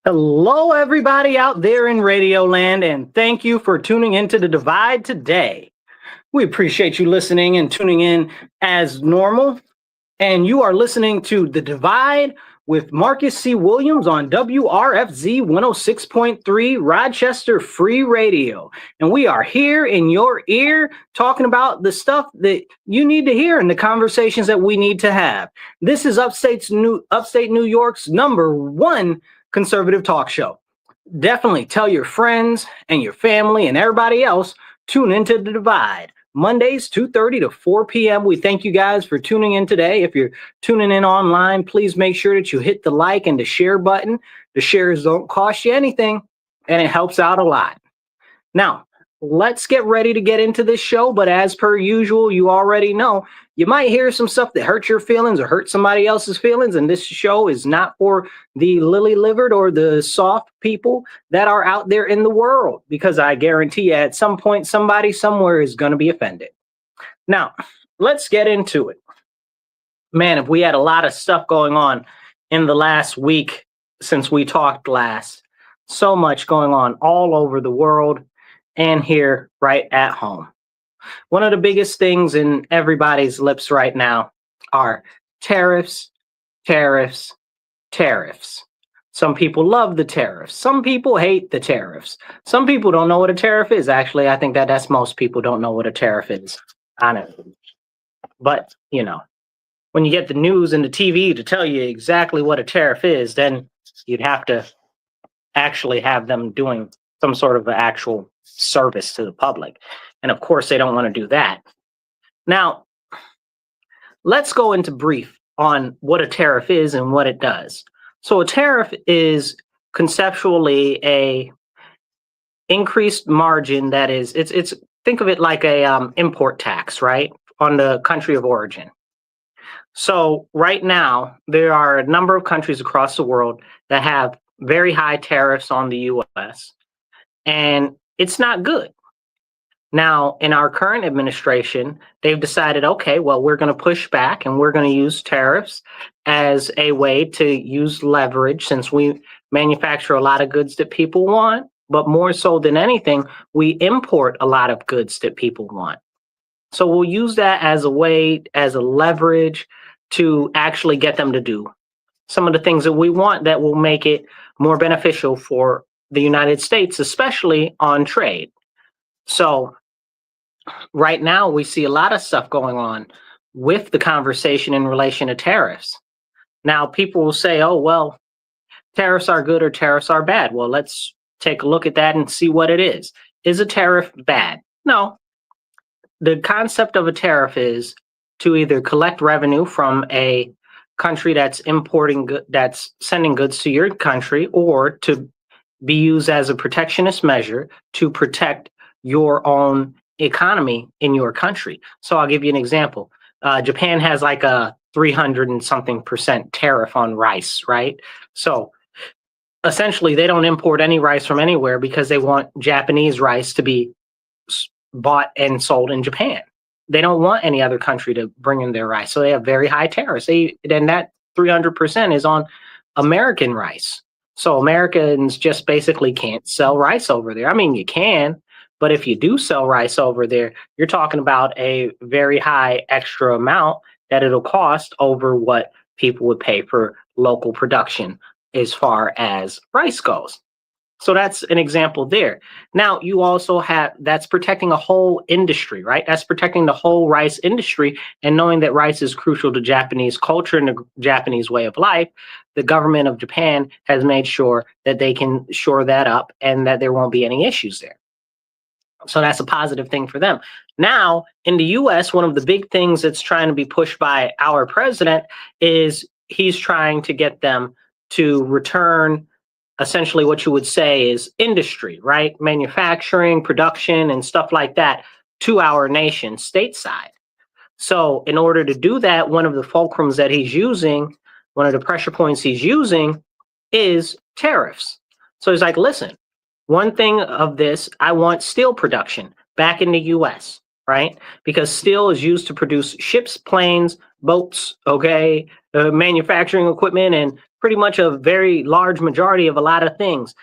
Hello, everybody out there in Radio Land, and thank you for tuning into The Divide today. We appreciate you listening and tuning in as normal. And you are listening to The Divide with Marcus C. Williams on WRFZ 106.3 Rochester Free Radio. And we are here in your ear talking about the stuff that you need to hear and the conversations that we need to have. This is upstate New York's #1 conservative talk show. Definitely tell your friends and your family and everybody else, tune into The Divide. Mondays, 2:30 to 4 p.m. We thank you guys for tuning in today. If you're tuning in online, please make sure that you hit the like and the share button. The shares don't cost you anything, and it helps out a lot. Now, let's get ready to get into this show. But as per usual, you already know, you might hear some stuff that hurts your feelings or hurt somebody else's feelings. And this show is not for the lily-livered or the soft people that are out there in the world, because I guarantee you at some point, somebody somewhere is going to be offended. Now, let's get into it. Man, if we had a lot of stuff going on in the last week since we talked last, so much going on all over the world and here right at home. One of the biggest things in everybody's lips right now are tariffs, tariffs, tariffs. Some people love the tariffs. Some people hate the tariffs. Some people don't know what a tariff is. Actually, I think that's most people don't know what a tariff is, honestly. But, you know, when you get the news and the TV to tell you exactly what a tariff is, then you'd have to actually have them doing some sort of actual service to the public. And of course, they don't want to do that. Now, let's go into brief on what a tariff is and what it does. So a tariff is conceptually a increased margin that is, it's think of it like a import tax, right, on the country of origin. So right now, there are a number of countries across the world that have very high tariffs on the U.S., and it's not good. Now, in our current administration, they've decided, okay, well, we're going to push back and we're going to use tariffs as a way to use leverage, since we manufacture a lot of goods that people want, but more so than anything, we import a lot of goods that people want. So we'll use that as a way, as a leverage to actually get them to do some of the things that we want that will make it more beneficial for the United States, especially on trade. So right now we see a lot of stuff going on with the conversation in relation to tariffs. Now people will say, oh, well, tariffs are good or tariffs are bad. Well, let's take a look at that and see what it is. Is a tariff bad? No. The concept of a tariff is to either collect revenue from a country that's importing, that's sending goods to your country, or to be used as a protectionist measure to protect your own economy in your country. So I'll give you an example. Japan has like a 300 and something % tariff on rice, right? So essentially they don't import any rice from anywhere because they want Japanese rice to be bought and sold in Japan. They don't want any other country to bring in their rice. So they have very high tariffs. And that 300% is on American rice. So Americans just basically can't sell rice over there. I mean, you can, but if you do sell rice over there, you're talking about a very high extra amount that it'll cost over what people would pay for local production as far as rice goes. So that's an example there. Now, you also have, that's protecting a whole industry, right? That's protecting the whole rice industry. And knowing that rice is crucial to Japanese culture and the Japanese way of life, the government of Japan has made sure that they can shore that up and that there won't be any issues there. So that's a positive thing for them. Now, in the U.S., one of the big things that's trying to be pushed by our president is he's trying to get them to return essentially what you would say is industry, right? Manufacturing, production, and stuff like that to our nation stateside. So in order to do that, one of the fulcrums that he's using, one of the pressure points he's using is tariffs. So he's like, listen, one thing of this, I want steel production back in the US, right? Because steel is used to produce ships, planes, boats, okay, manufacturing equipment, and pretty much a very large majority of a lot of things.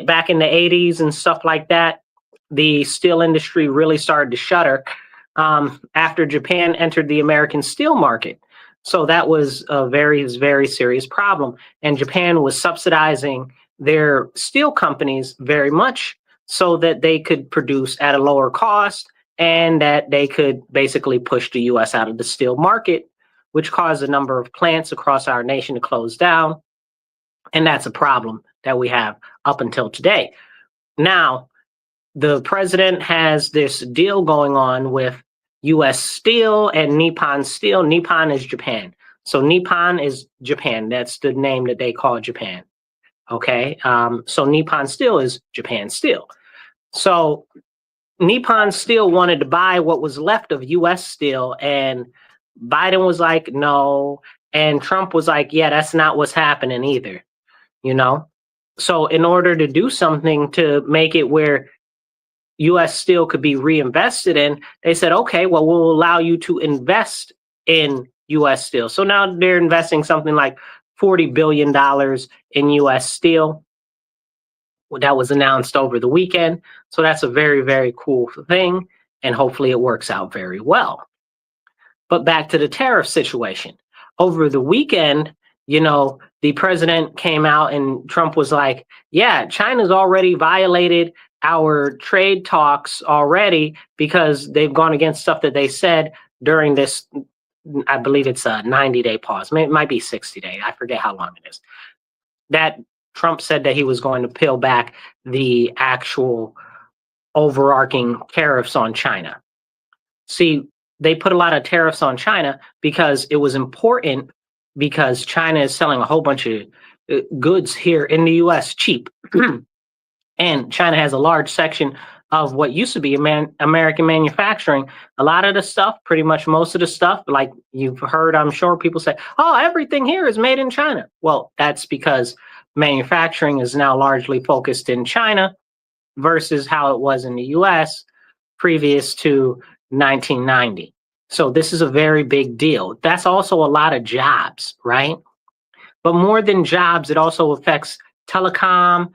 Back in the 80s and stuff like that, the steel industry really started to shudder after Japan entered the American steel market. So that was a very, very serious problem. And Japan was subsidizing their steel companies very much so that they could produce at a lower cost and that they could basically push the US out of the steel market, which caused a number of plants across our nation to close down. And that's a problem that we have up until today. Now, the president has this deal going on with US Steel and Nippon Steel. Nippon is Japan. So Nippon is Japan. That's the name that they call Japan. Okay. So Nippon Steel is Japan Steel. So Nippon Steel wanted to buy what was left of US Steel, and Biden was like, no. And Trump was like, yeah, that's not what's happening either. You know? So in order to do something to make it where US Steel could be reinvested in, they said, okay, well, we'll allow you to invest in US Steel. So now they're investing something like $40 billion in US Steel. That was announced over the weekend. So that's a very, very cool thing. And hopefully it works out very well. But back to the tariff situation. Over the weekend, you know, the president came out and Trump was like, yeah, China's already violated our trade talks already because they've gone against stuff that they said during this, I believe it's a 90-day pause. It might be 60-day. I forget how long it is. That Trump said that he was going to peel back the actual overarching tariffs on China. See, they put a lot of tariffs on China because it was important, because China is selling a whole bunch of goods here in the US cheap. And China has a large section of what used to be American manufacturing. A lot of the stuff, pretty much most of the stuff, like you've heard, I'm sure people say, oh, everything here is made in China. Well, that's because manufacturing is now largely focused in China versus how it was in the US previous to 1990. So this is a very big deal. That's also a lot of jobs, right? But more than jobs, it also affects telecom,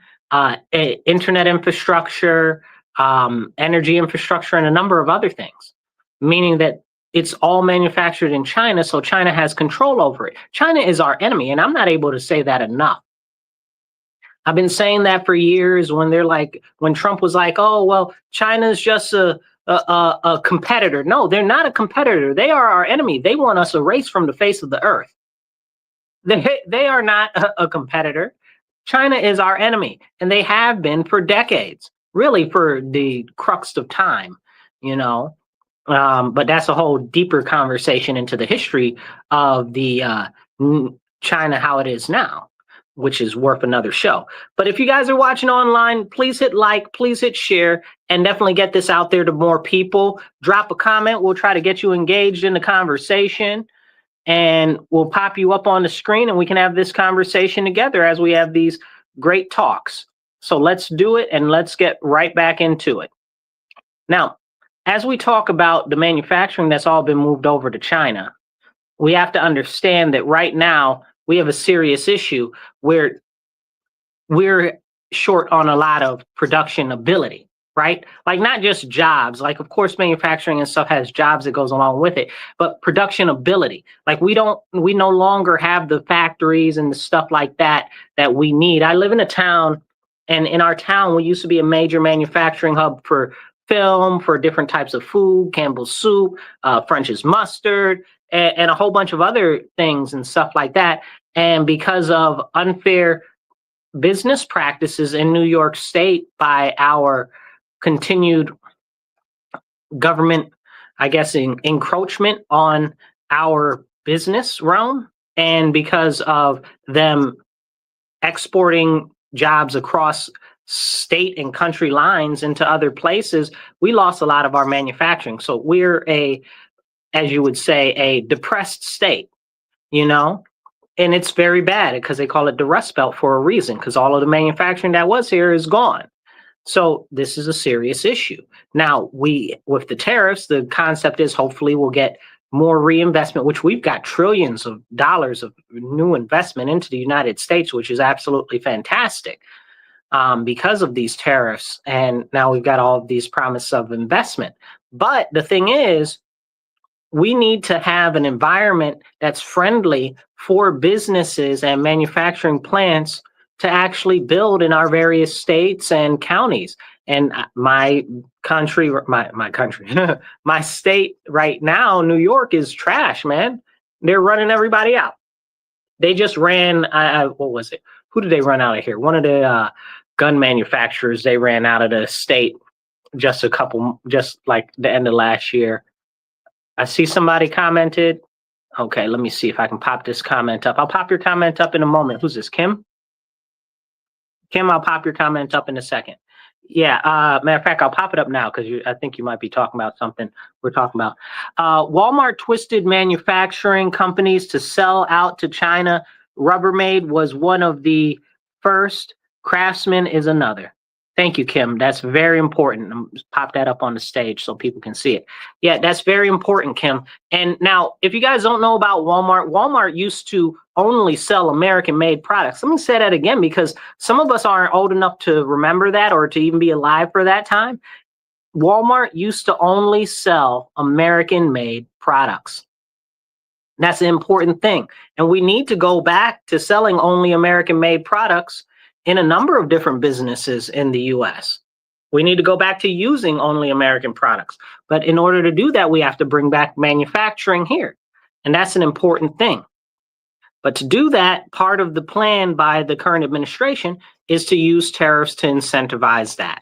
internet infrastructure, energy infrastructure, and a number of other things, meaning that it's all manufactured in China, so China has control over it. China is our enemy, and I'm not able to say that enough. I've been saying that for years when Trump was like, oh, well, China's just a competitor. No, they're not a competitor. They are our enemy. They want us erased from the face of the earth. They are not a competitor. China is our enemy, and they have been for decades, really for the crux of time, you know. But that's a whole deeper conversation into the history of the China, how it is now, which is worth another show. But if you guys are watching online, please hit like, please hit share, and definitely get this out there to more people. Drop a comment. We'll try to get you engaged in the conversation. And we'll pop you up on the screen and we can have this conversation together as we have these great talks. So let's do it and let's get right back into it. Now, as we talk about the manufacturing that's all been moved over to China, we have to understand that right now we have a serious issue where we're short on a lot of production ability. Right? Like not just jobs, like of course manufacturing and stuff has jobs that goes along with it, but production ability. Like we no longer have the factories and the stuff like that we need. I live in a town, and in our town, we used to be a major manufacturing hub for film, for different types of food, Campbell's soup, French's mustard, and a whole bunch of other things and stuff like that. And because of unfair business practices in New York State by our continued government, I guess, encroachment on our business realm, and because of them exporting jobs across state and country lines into other places, we lost a lot of our manufacturing. So we're as you would say, a depressed state, you know? And it's very bad because they call it the Rust Belt for a reason, because all of the manufacturing that was here is gone. So this is a serious issue. Now, with the tariffs, the concept is hopefully we'll get more reinvestment, which we've got trillions of dollars of new investment into the United States, which is absolutely fantastic because of these tariffs. And now we've got all of these promises of investment. But the thing is, we need to have an environment that's friendly for businesses and manufacturing plants to actually build in our various states and counties. And my country, my state right now, New York, is trash, man. They're running everybody out. They just ran, what was it? Who did they run out of here? One of the gun manufacturers, they ran out of the state just like the end of last year. I see somebody commented. Okay, let me see if I can pop this comment up. I'll pop your comment up in a moment. Who's this, Kim? Kim, I'll pop your comment up in a second. Yeah, matter of fact, I'll pop it up now because I think you might be talking about something we're talking about. Walmart twisted manufacturing companies to sell out to China. Rubbermaid was one of the first. Craftsman is another. Thank you, Kim. That's very important. Pop that up on the stage so people can see it. Yeah, that's very important, Kim. And now, if you guys don't know about Walmart, Walmart used to only sell American-made products. Let me say that again because some of us aren't old enough to remember that or to even be alive for that time. Walmart used to only sell American-made products. That's an important thing. And we need to go back to selling only American-made products in a number of different businesses in the US. We need to go back to using only American products. But in order to do that, we have to bring back manufacturing here. And that's an important thing. But to do that, part of the plan by the current administration is to use tariffs to incentivize that.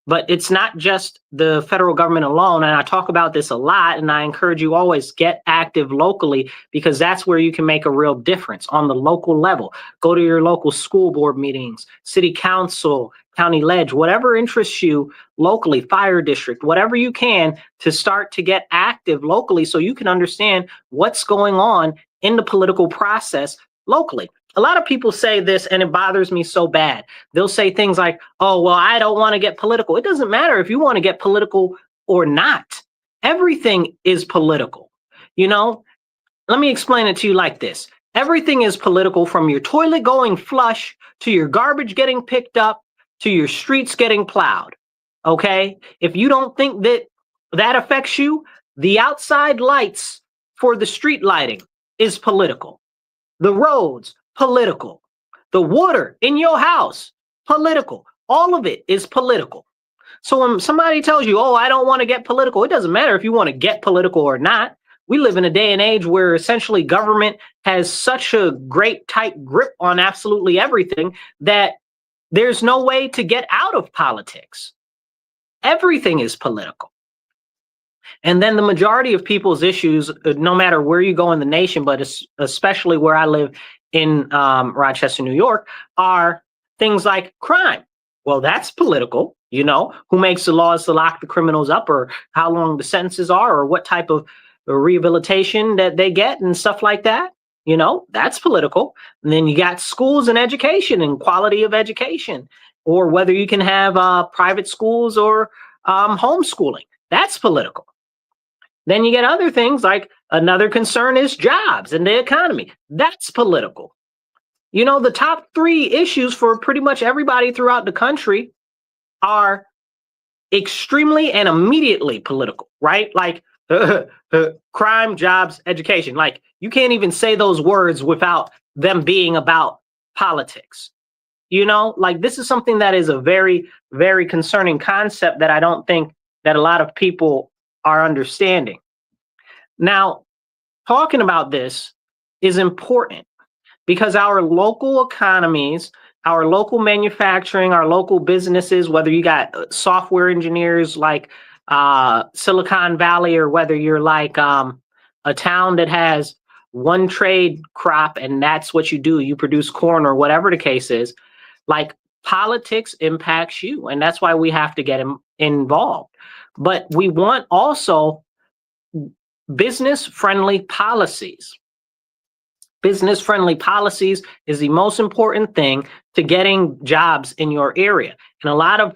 But it's not just the federal government alone. And I talk about this a lot, and I encourage you always get active locally because that's where you can make a real difference on the local level. Go to your local school board meetings, city council, county ledge, whatever interests you locally, fire district, whatever you can to start to get active locally so you can understand what's going on in the political process locally. A lot of people say this and it bothers me so bad. They'll say things like, oh, well, I don't want to get political. It doesn't matter if you want to get political or not. Everything is political. You know, let me explain it to you like this. Everything is political from your toilet going flush to your garbage getting picked up to your streets getting plowed. Okay. If you don't think that that affects you, the outside lights for the street lighting is political. The roads, political. The water in your house, political. All of it is political. So when somebody tells you, oh, I don't want to get political, it doesn't matter if you want to get political or not. We live in a day and age where essentially government has such a great tight grip on absolutely everything that there's no way to get out of politics. Everything is political. And then the majority of people's issues, no matter where you go in the nation, but especially where I live in Rochester, New York, are things like crime. Well, that's political. You know, who makes the laws to lock the criminals up or how long the sentences are or what type of rehabilitation that they get and stuff like that. You know, that's political. And then you got schools and education and quality of education, or whether you can have private schools or homeschooling. That's political. Then you get other things like another concern is jobs and the economy. That's political. You know, the top three issues for pretty much everybody throughout the country are extremely and immediately political, right? Like crime, jobs, education. Like you can't even say those words without them being about politics. You know, like this is something that is a very, very concerning concept that I don't think that a lot of people are understanding. Now, talking about this is important because our local economies, our local manufacturing, our local businesses, whether you got software engineers like Silicon Valley or whether you're like a town that has one trade crop and that's what you do, you produce corn or whatever the case is, like politics impacts you. And that's why we have to get involved. But we want also business-friendly policies. Business-friendly policies is the most important thing to getting jobs in your area. And a lot of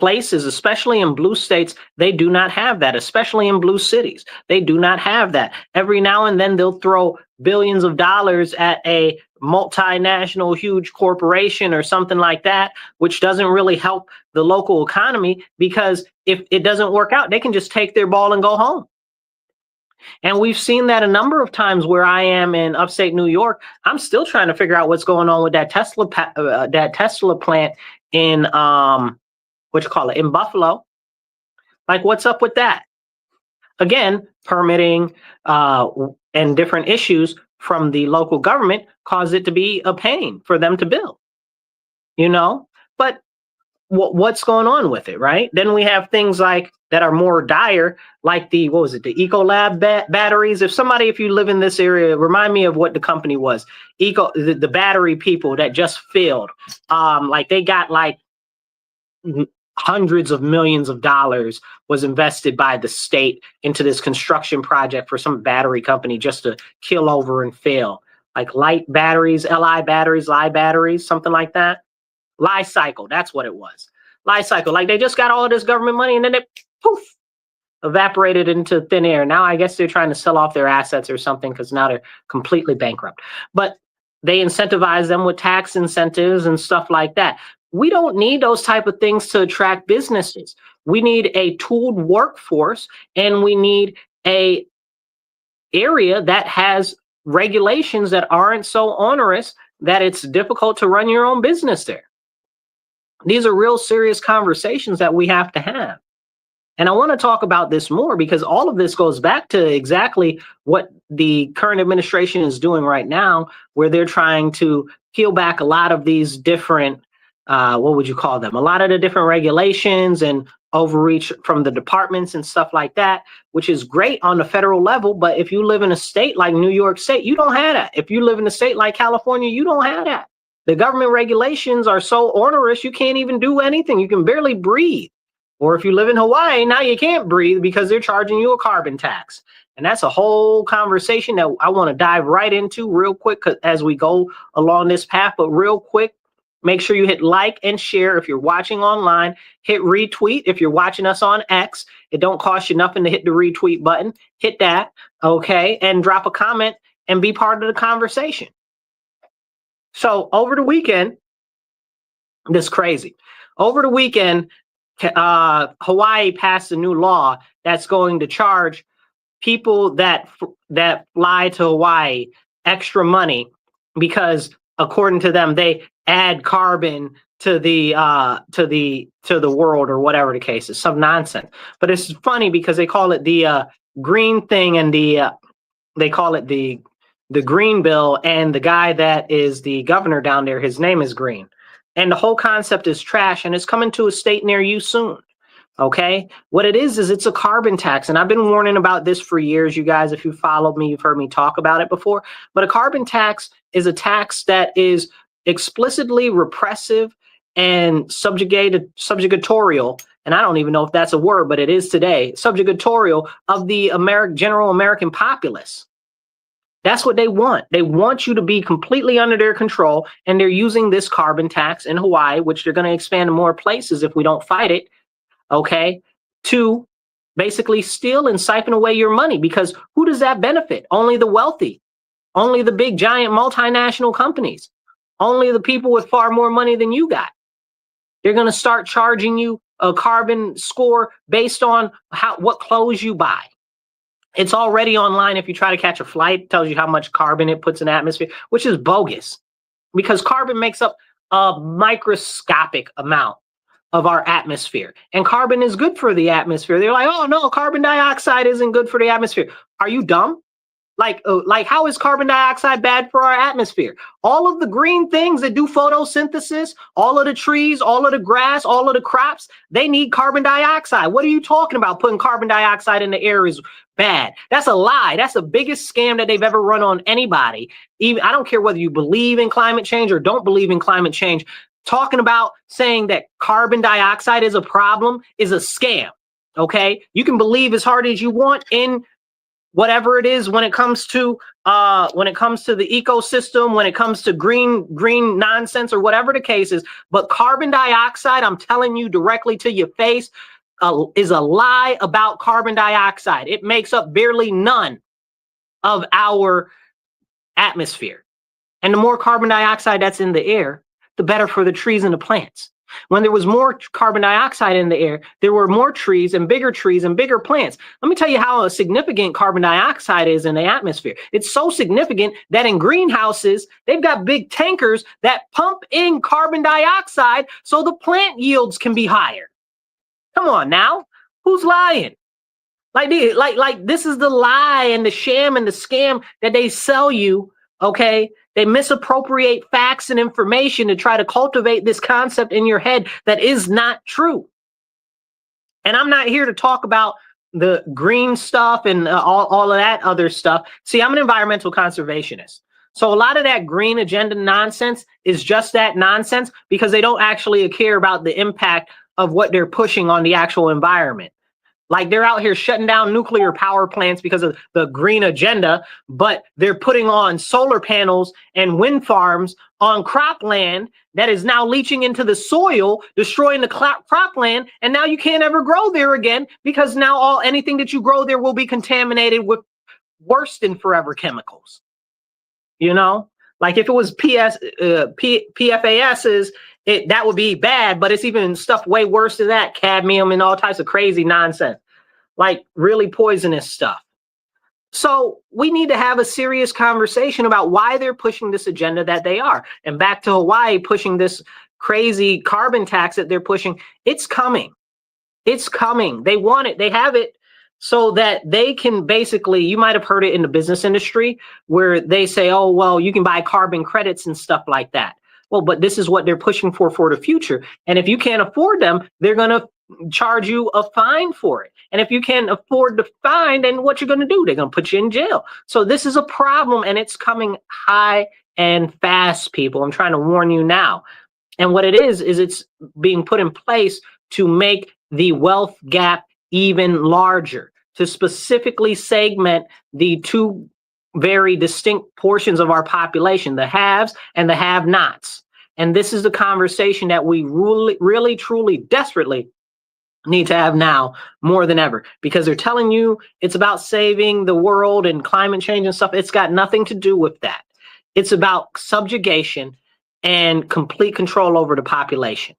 places, especially in blue states, they do not have that, especially in blue cities. They do not have that. Every now and then they'll throw billions of dollars at a multinational huge corporation or something like that, which doesn't really help the local economy, because if it doesn't work out, they can just take their ball and go home. And we've seen that a number of times. Where I am in upstate New York, I'm still trying to figure out what's going on with that Tesla plant in in Buffalo. Like, what's up with that? Again, permitting and different issues from the local government cause it to be a pain for them to build, but what's going on with it, right? Then we have things like that are more dire, like the Ecolab batteries. If you live in this area, remind me of what the company was. The battery people that just failed. They got hundreds of millions of dollars was invested by the state into this construction project for some battery company just to kill over and fail. Like light batteries, Li batteries, something like that. Li-Cycle, that's what it was. Li-Cycle, like they just got all of this government money and then it poof, evaporated into thin air. Now I guess they're trying to sell off their assets or something, because now they're completely bankrupt. But they incentivize them with tax incentives and stuff like that. We don't need those type of things to attract businesses. We need a tooled workforce, and we need a area that has regulations that aren't so onerous that it's difficult to run your own business there. These are real serious conversations that we have to have. And I want to talk about this more, because all of this goes back to exactly what the current administration is doing right now, where they're trying to peel back a lot of these different, a lot of the different regulations and overreach from the departments and stuff like that, which is great on the federal level. But if you live in a state like New York State, you don't have that. If you live in a state like California, you don't have that. The government regulations are so onerous, you can't even do anything. You can barely breathe. Or if you live in Hawaii, now you can't breathe because they're charging you a carbon tax. And that's a whole conversation that I want to dive right into real quick as we go along this path. But real quick, make sure you hit like and share if you're watching online. Hit retweet if you're watching us on X. It don't cost you nothing to hit the retweet button. Hit that, okay? And drop a comment and be part of the conversation. So over the weekend, this is crazy. Over the weekend, Hawaii passed a new law that's going to charge people that fly to Hawaii extra money, because according to them, they add carbon to the world, or whatever the case is. Some nonsense. But it's funny because they call it the green thing, and they call it the green bill, and the guy that is the governor down there, his name is Green. And the whole concept is trash, and it's coming to a state near you soon. Okay, what it is it's a carbon tax, and I've been warning about this for years. You guys, if you followed me, you've heard me talk about it before. But a carbon tax is a tax that is explicitly repressive and subjugatorial, and I don't even know if that's a word, but it is today, subjugatorial of the general American populace. That's what they want. They want you to be completely under their control, and they're using this carbon tax in Hawaii, which they're going to expand to more places if we don't fight it, okay, to basically steal and siphon away your money. Because who does that benefit? Only the wealthy, only the big giant multinational companies, only the people with far more money than you got. They're going to start charging you a carbon score based on what clothes you buy. It's already online. If you try to catch a flight, it tells you how much carbon it puts in the atmosphere, which is bogus, because carbon makes up a microscopic amount of our atmosphere, and carbon is good for the atmosphere. They're like, oh no, carbon dioxide isn't good for the atmosphere. Are you dumb? Like how is carbon dioxide bad for our atmosphere? All of the green things that do photosynthesis, all of the trees, all of the grass, all of the crops, they need carbon dioxide. What are you talking about? Putting carbon dioxide in the air is bad. That's a lie. That's the biggest scam that they've ever run on anybody. Even I don't care whether you believe in climate change or don't believe in climate change. Talking about saying that carbon dioxide is a problem is a scam. Okay, you can believe as hard as you want in whatever it is when it comes to the ecosystem, when it comes to green nonsense or whatever the case is. But carbon dioxide, I'm telling you directly to your face, is a lie about carbon dioxide. It makes up barely none of our atmosphere. And the more carbon dioxide that's in the air, the better for the trees and the plants. When there was more carbon dioxide in the air, there were more trees and bigger plants. Let me tell you how significant carbon dioxide is in the atmosphere. It's so significant that in greenhouses, they've got big tankers that pump in carbon dioxide so the plant yields can be higher. Come on now, who's lying? Like this is the lie and the sham and the scam that they sell you, okay? They misappropriate facts and information to try to cultivate this concept in your head that is not true. And I'm not here to talk about the green stuff and all of that other stuff. See, I'm an environmental conservationist. So a lot of that green agenda nonsense is just that nonsense because they don't actually care about the impact of what they're pushing on the actual environment. Like they're out here shutting down nuclear power plants because of the green agenda, but they're putting on solar panels and wind farms on cropland that is now leaching into the soil, destroying the cropland, and now you can't ever grow there again because now anything that you grow there will be contaminated with worse than forever chemicals. You know, like if it was PFASs, that would be bad, but it's even stuff way worse than that, cadmium and all types of crazy nonsense, like really poisonous stuff. So we need to have a serious conversation about why they're pushing this agenda that they are. And back to Hawaii pushing this crazy carbon tax that they're pushing, it's coming. It's coming. They want it. They have it so that they can basically, you might have heard it in the business industry where they say, oh, well, you can buy carbon credits and stuff like that. Well, but this is what they're pushing for the future. And if you can't afford them, they're going to charge you a fine for it. And if you can't afford the fine, then what you're going to do? They're going to put you in jail. So this is a problem, and it's coming high and fast, people. I'm trying to warn you now. And what it is it's being put in place to make the wealth gap even larger, to specifically segment the two very distinct portions of our population, the haves and the have-nots. And this is the conversation that we really, truly, desperately need to have now more than ever, because they're telling you it's about saving the world and climate change and stuff. It's got nothing to do with that. It's about subjugation and complete control over the population.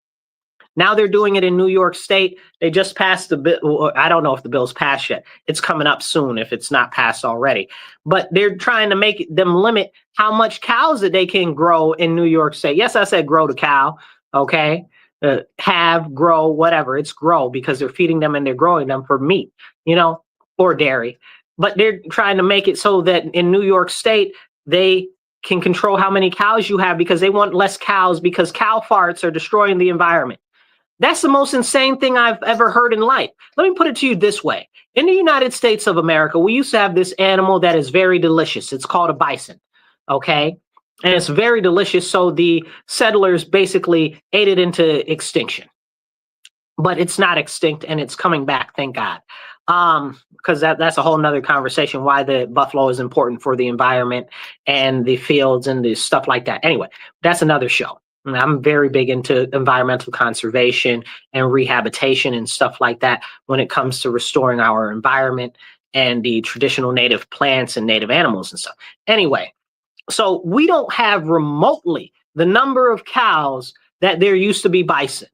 Now they're doing it in New York State. They just passed the bill. I don't know if the bill's passed yet. It's coming up soon if it's not passed already. But they're trying to make them limit how much cows that they can grow in New York State. Yes, I said grow the cow, okay? Grow, whatever. It's grow because they're feeding them and they're growing them for meat, you know, or dairy. But they're trying to make it so that in New York State, they can control how many cows you have because they want less cows because cow farts are destroying the environment. That's the most insane thing I've ever heard in life. Let me put it to you this way. In the United States of America, we used to have this animal that is very delicious. It's called a bison, okay? And it's very delicious, so the settlers basically ate it into extinction. But it's not extinct, and it's coming back, thank God. Because that's a whole nother conversation, why the buffalo is important for the environment and the fields and the stuff like that. Anyway, that's another show. I'm very big into environmental conservation and rehabilitation and stuff like that when it comes to restoring our environment and the traditional native plants and native animals and stuff. Anyway, so we don't have remotely the number of cows that there used to be bison.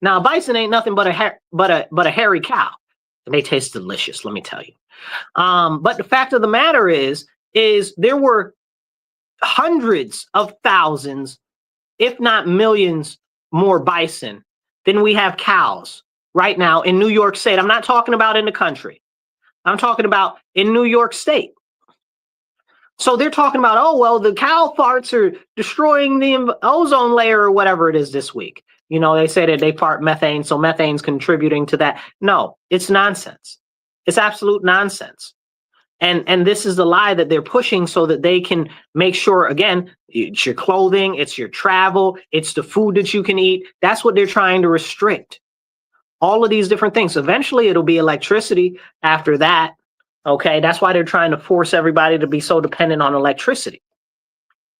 Now, bison ain't nothing but a hairy cow, and they taste delicious, let me tell you. But the fact of the matter is there were hundreds of thousands, if not millions, more bison than we have cows right now in New York State. I'm not talking about in the country. I'm talking about in New York State. So they're talking about, oh, well, the cow farts are destroying the ozone layer or whatever it is this week. You know, they say that they fart methane, so methane's contributing to that. No, it's nonsense. It's absolute nonsense. And this is the lie that they're pushing so that they can make sure, again, it's your clothing, it's your travel, it's the food that you can eat. That's what they're trying to restrict. All of these different things. Eventually, it'll be electricity after that. Okay, that's why they're trying to force everybody to be so dependent on electricity.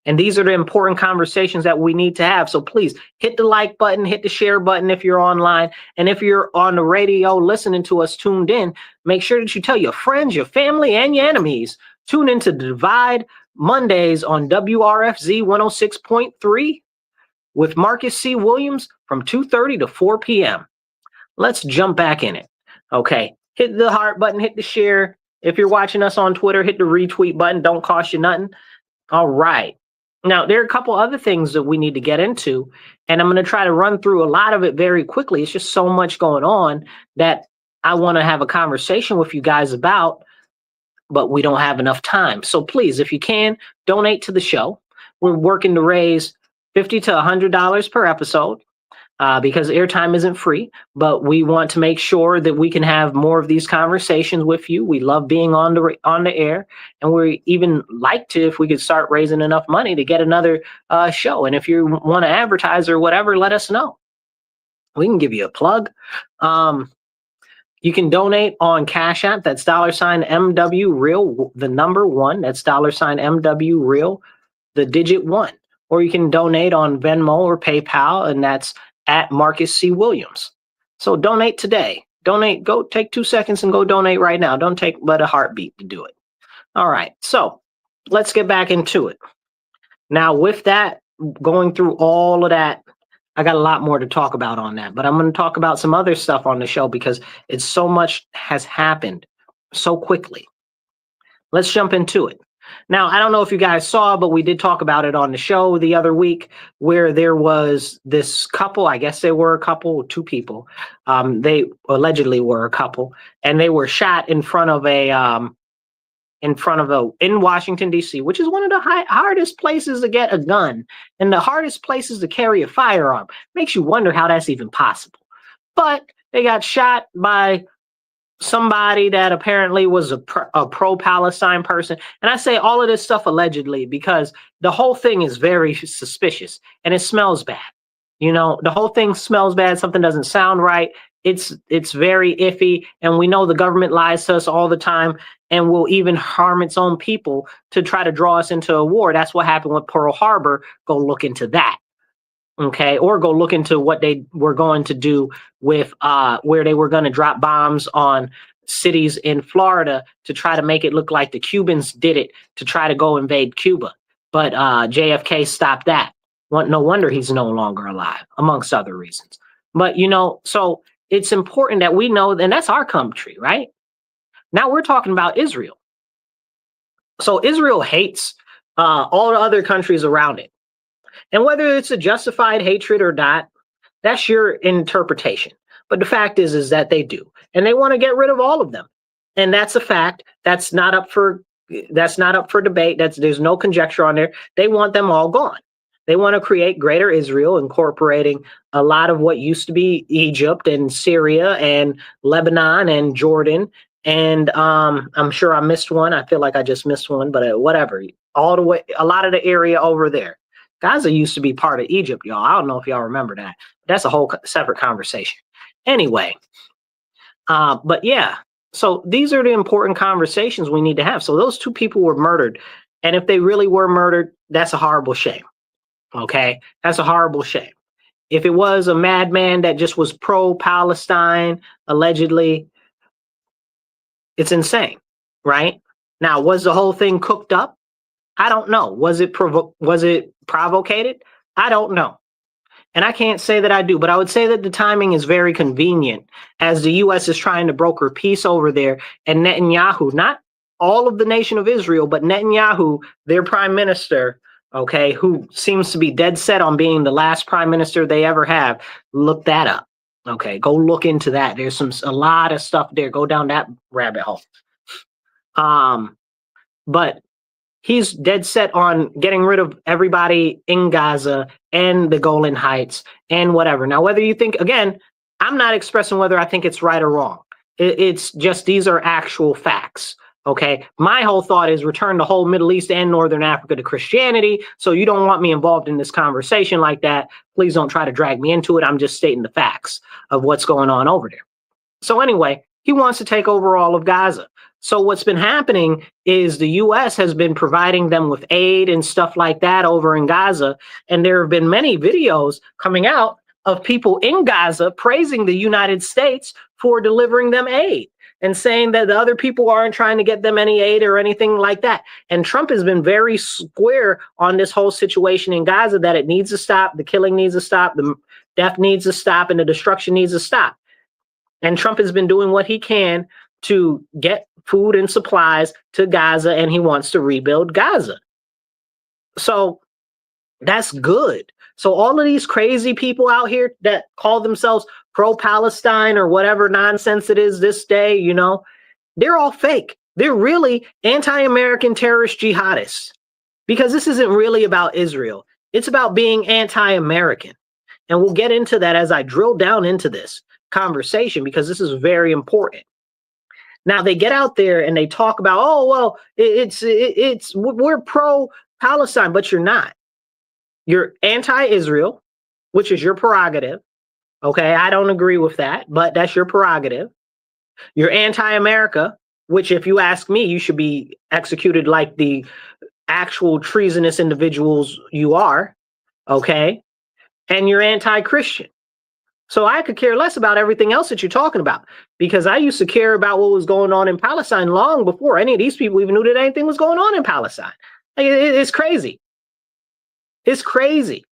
And these are the important conversations that we need to have. So please hit the like button, hit the share button if you're online. And if you're on the radio listening to us tuned in, make sure that you tell your friends, your family, and your enemies. Tune into the Divide Mondays on WRFZ 106.3 with Marcus C. Williams from 2:30 to 4 p.m. Let's jump back in it. Okay, hit the heart button, hit the share. If you're watching us on Twitter, hit the retweet button. Don't cost you nothing. All right. Now, there are a couple other things that we need to get into, and I'm going to try to run through a lot of it very quickly. It's just so much going on that I want to have a conversation with you guys about, but we don't have enough time. So please, if you can, donate to the show. We're working to raise $50 to $100 per episode. Because airtime isn't free, but we want to make sure that we can have more of these conversations with you. We love being on the air, and we even like to, if we could start raising enough money to get another show. And if you want to advertise or whatever, let us know. We can give you a plug. You can donate on Cash App. That's $MW Real, the number one. That's $MW Real, the digit one. Or you can donate on Venmo or PayPal, and that's at Marcus C. Williams. So donate today. Donate, go take 2 seconds and go donate right now. Don't take but a heartbeat to do it. All right, so let's get back into it. Now with that, going through all of that, I got a lot more to talk about on that, but I'm going to talk about some other stuff on the show because it's so much has happened so quickly. Let's jump into it. Now, I don't know if you guys saw, but we did talk about it on the show the other week where there was this couple, I guess they were a couple, two people. They allegedly were a couple, and they were shot in Washington, D.C., which is one of the hardest places to get a gun and the hardest places to carry a firearm. Makes you wonder how that's even possible. But they got shot by somebody that apparently was a pro-Palestine person. And I say all of this stuff allegedly because the whole thing is very suspicious and it smells bad. You know, the whole thing smells bad. Something doesn't sound right. It's very iffy. And we know the government lies to us all the time and will even harm its own people to try to draw us into a war. That's what happened with Pearl Harbor. Go look into that. Okay, or go look into what they were going to do with where they were going to drop bombs on cities in Florida to try to make it look like the Cubans did it to try to go invade Cuba. But JFK stopped that. No wonder he's no longer alive, amongst other reasons. But, you know, so it's important that we know, and that's our country, right? Now we're talking about Israel. So Israel hates all the other countries around it. And whether it's a justified hatred or not, that's your interpretation. But the fact is that they do. And they want to get rid of all of them. And that's a fact. That's not up for debate. There's no conjecture on there. They want them all gone. They want to create greater Israel, incorporating a lot of what used to be Egypt and Syria and Lebanon and Jordan. And I'm sure I missed one. I feel like I just missed one, but whatever. All the way, a lot of the area over there. Gaza used to be part of Egypt, y'all. I don't know if y'all remember that. That's a whole separate conversation. Anyway, but yeah, so these are the important conversations we need to have. So those two people were murdered. And if they really were murdered, that's a horrible shame. Okay, that's a horrible shame. If it was a madman that just was pro-Palestine, allegedly, it's insane, right? Now, was the whole thing cooked up? I don't know. Was it provocated? I don't know. And I can't say that I do, but I would say that the timing is very convenient as the U.S. is trying to broker peace over there. And Netanyahu, not all of the nation of Israel, but Netanyahu, their prime minister, okay, who seems to be dead set on being the last prime minister they ever have. Look that up. Okay, go look into that. There's a lot of stuff there. Go down that rabbit hole. But he's dead set on getting rid of everybody in Gaza and the Golan Heights and whatever. Now, whether you think, again, I'm not expressing whether I think it's right or wrong. It's just these are actual facts. Okay. My whole thought is return the whole Middle East and Northern Africa to Christianity. So you don't want me involved in this conversation like that. Please don't try to drag me into it. I'm just stating the facts of what's going on over there. So anyway, he wants to take over all of Gaza. So what's been happening is the U.S. has been providing them with aid and stuff like that over in Gaza. And there have been many videos coming out of people in Gaza praising the United States for delivering them aid and saying that the other people aren't trying to get them any aid or anything like that. And Trump has been very square on this whole situation in Gaza, that it needs to stop, the killing needs to stop, the death needs to stop, and the destruction needs to stop. And Trump has been doing what he can to get food and supplies to Gaza, and he wants to rebuild Gaza. So that's good. So all of these crazy people out here that call themselves pro-Palestine or whatever nonsense it is this day, you know, they're all fake. They're really anti-American terrorist jihadists, because this isn't really about Israel. It's about being anti-American. And we'll get into that as I drill down into this conversation, because this is very important. Now they get out there and they talk about, oh, well, we're pro-Palestine, but you're not. You're anti-Israel, which is your prerogative. Okay, I don't agree with that, but that's your prerogative. You're anti-America, which, if you ask me, you should be executed like the actual treasonous individuals you are. Okay, and you're anti-Christian. So I could care less about everything else that you're talking about, because I used to care about what was going on in Palestine long before any of these people even knew that anything was going on in Palestine. Like, it's crazy. It's crazy.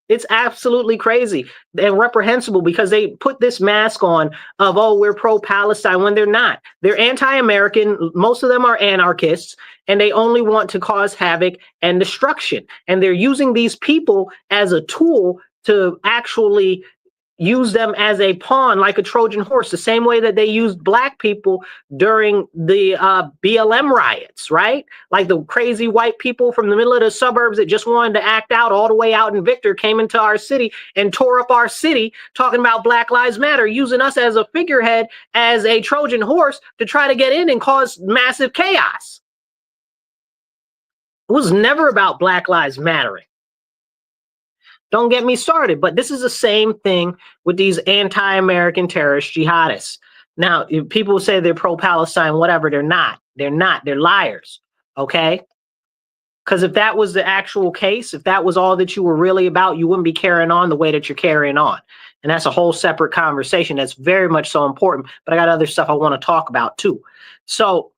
It's absolutely crazy and reprehensible, because they put this mask on of, oh, we're pro-Palestine, when they're not. They're anti-American. Most of them are anarchists, and they only want to cause havoc and destruction. And they're using these people as a tool to actually use them as a pawn, like a Trojan horse, the same way that they used black people during the BLM riots, right? Like the crazy white people from the middle of the suburbs that just wanted to act out all the way out in Victor came into our city and tore up our city, talking about Black Lives Matter, using us as a figurehead, as a Trojan horse to try to get in and cause massive chaos. It was never about Black Lives Mattering. Don't get me started, but this is the same thing with these anti-American terrorist jihadists. Now, if people say they're pro-Palestine, whatever, they're not. They're not. They're liars, okay? Because if that was the actual case, if that was all that you were really about, you wouldn't be carrying on the way that you're carrying on. And that's a whole separate conversation that's very much so important, but I got other stuff I want to talk about too. So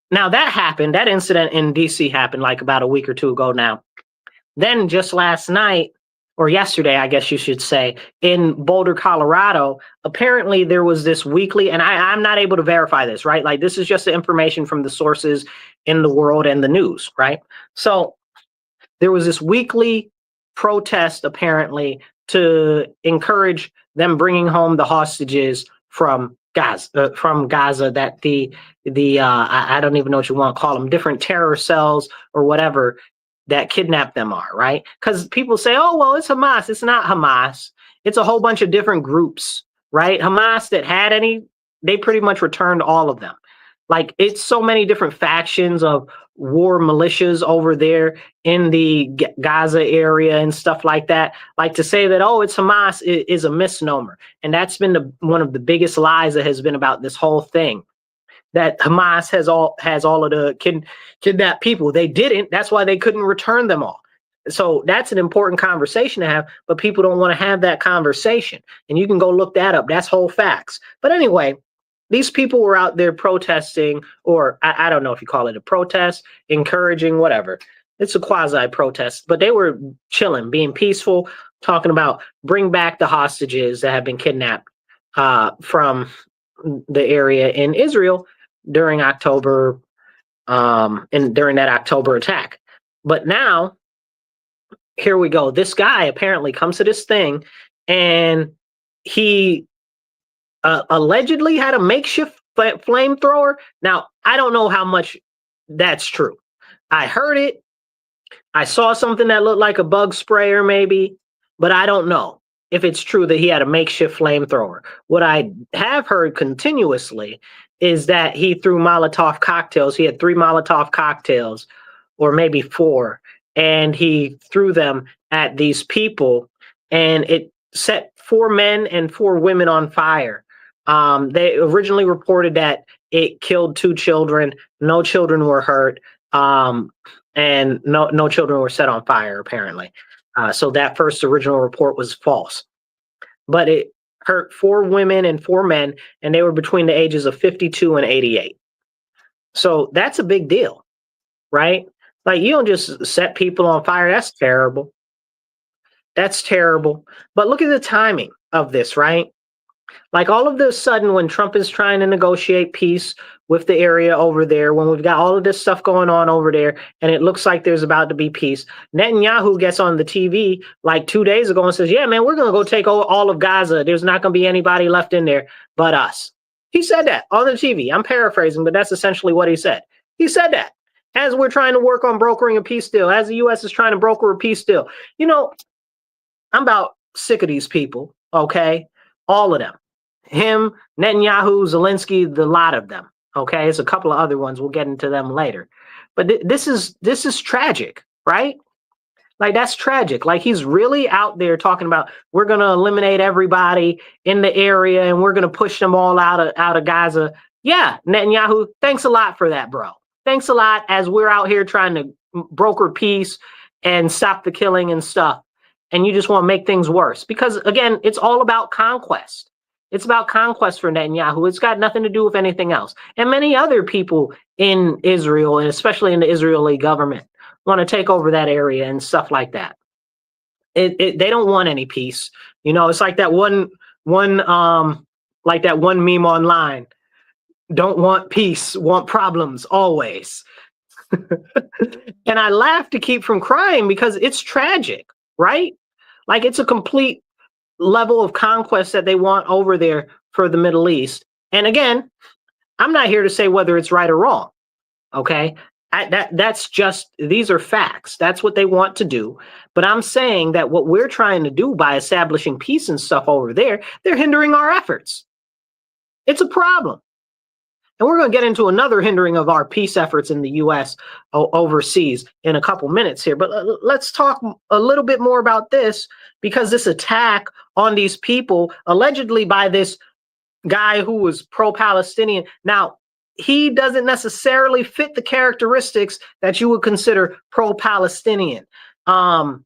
now that happened, that incident in DC happened like about a week or two ago now. Then just last night, or yesterday, I guess you should say, in Boulder, Colorado, apparently there was this weekly, and I'm not able to verify this, right? Like, this is just the information from the sources in the world and the news, right? So there was this weekly protest, apparently, to encourage them bringing home the hostages from Gaza, that I don't even know what you want to call them, different terror cells or whatever, that kidnapped them are, right? Because people say, oh, well, it's Hamas. It's not Hamas. It's a whole bunch of different groups, right? Hamas that had any, they pretty much returned all of them. Like, it's so many different factions of war militias over there in the Gaza area and stuff like that. Like, to say that, oh, it's Hamas is a misnomer. And that's been one of the biggest lies that has been about this whole thing, that Hamas has all of the kidnapped people. They didn't. That's why they couldn't return them all. So that's an important conversation to have, but people don't want to have that conversation. And you can go look that up. That's whole facts. But anyway, these people were out there protesting, or I don't know if you call it a protest, encouraging, whatever. It's a quasi-protest, but they were chilling, being peaceful, talking about bring back the hostages that have been kidnapped from the area in Israel during October, and during that October attack. But now, here we go. This guy apparently comes to this thing, and he allegedly had a makeshift flamethrower. Now, I don't know how much that's true. I heard it. I saw something that looked like a bug sprayer maybe, but I don't know if it's true that he had a makeshift flamethrower. What I have heard continuously is that he threw Molotov cocktails. He had 3 Molotov cocktails, or maybe 4, and he threw them at these people, and it set 4 men and 4 women on fire. They originally reported that it killed 2 children. No children were hurt, and no children were set on fire, apparently. So that first original report was false. But it hurt 4 women and 4 men, and they were between the ages of 52 and 88. So that's a big deal, right? Like, you don't just set people on fire. That's terrible. That's terrible. But look at the timing of this, right? Like, all of this sudden, when Trump is trying to negotiate peace with the area over there, when we've got all of this stuff going on over there, and it looks like there's about to be peace, Netanyahu gets on the TV like 2 days ago and says, yeah, man, we're going to go take over all of Gaza. There's not going to be anybody left in there but us. He said that on the TV. I'm paraphrasing, but that's essentially what he said. He said that as we're trying to work on brokering a peace deal, as the U.S. is trying to broker a peace deal. You know, I'm about sick of these people, okay? All of them. Him, Netanyahu, Zelensky, the lot of them. Okay, there's a couple of other ones. We'll get into them later. But this is tragic, right? Like, that's tragic. Like, he's really out there talking about, we're going to eliminate everybody in the area and we're going to push them all out of Gaza. Yeah, Netanyahu, thanks a lot for that, bro. Thanks a lot, as we're out here trying to broker peace and stop the killing and stuff. And you just want to make things worse. Because, again, it's all about conquest. It's about conquest for Netanyahu. It's got nothing to do with anything else. And many other people in Israel, and especially in the Israeli government, want to take over that area and stuff like that. They don't want any peace. You know, it's like that one meme online. Don't want peace, want problems always. And I laugh to keep from crying because it's tragic, right? Like, it's a complete level of conquest that they want over there for the Middle East. And again, I'm not here to say whether it's right or wrong. Okay, that's just, these are facts. That's what they want to do. But I'm saying that what we're trying to do by establishing peace and stuff over there, they're hindering our efforts. It's a problem. And we're going to get into another hindering of our peace efforts in the U.S. Overseas in a couple minutes here. But let's talk a little bit more about this, because this attack on these people, allegedly by this guy who was pro-Palestinian. Now, he doesn't necessarily fit the characteristics that you would consider pro-Palestinian. But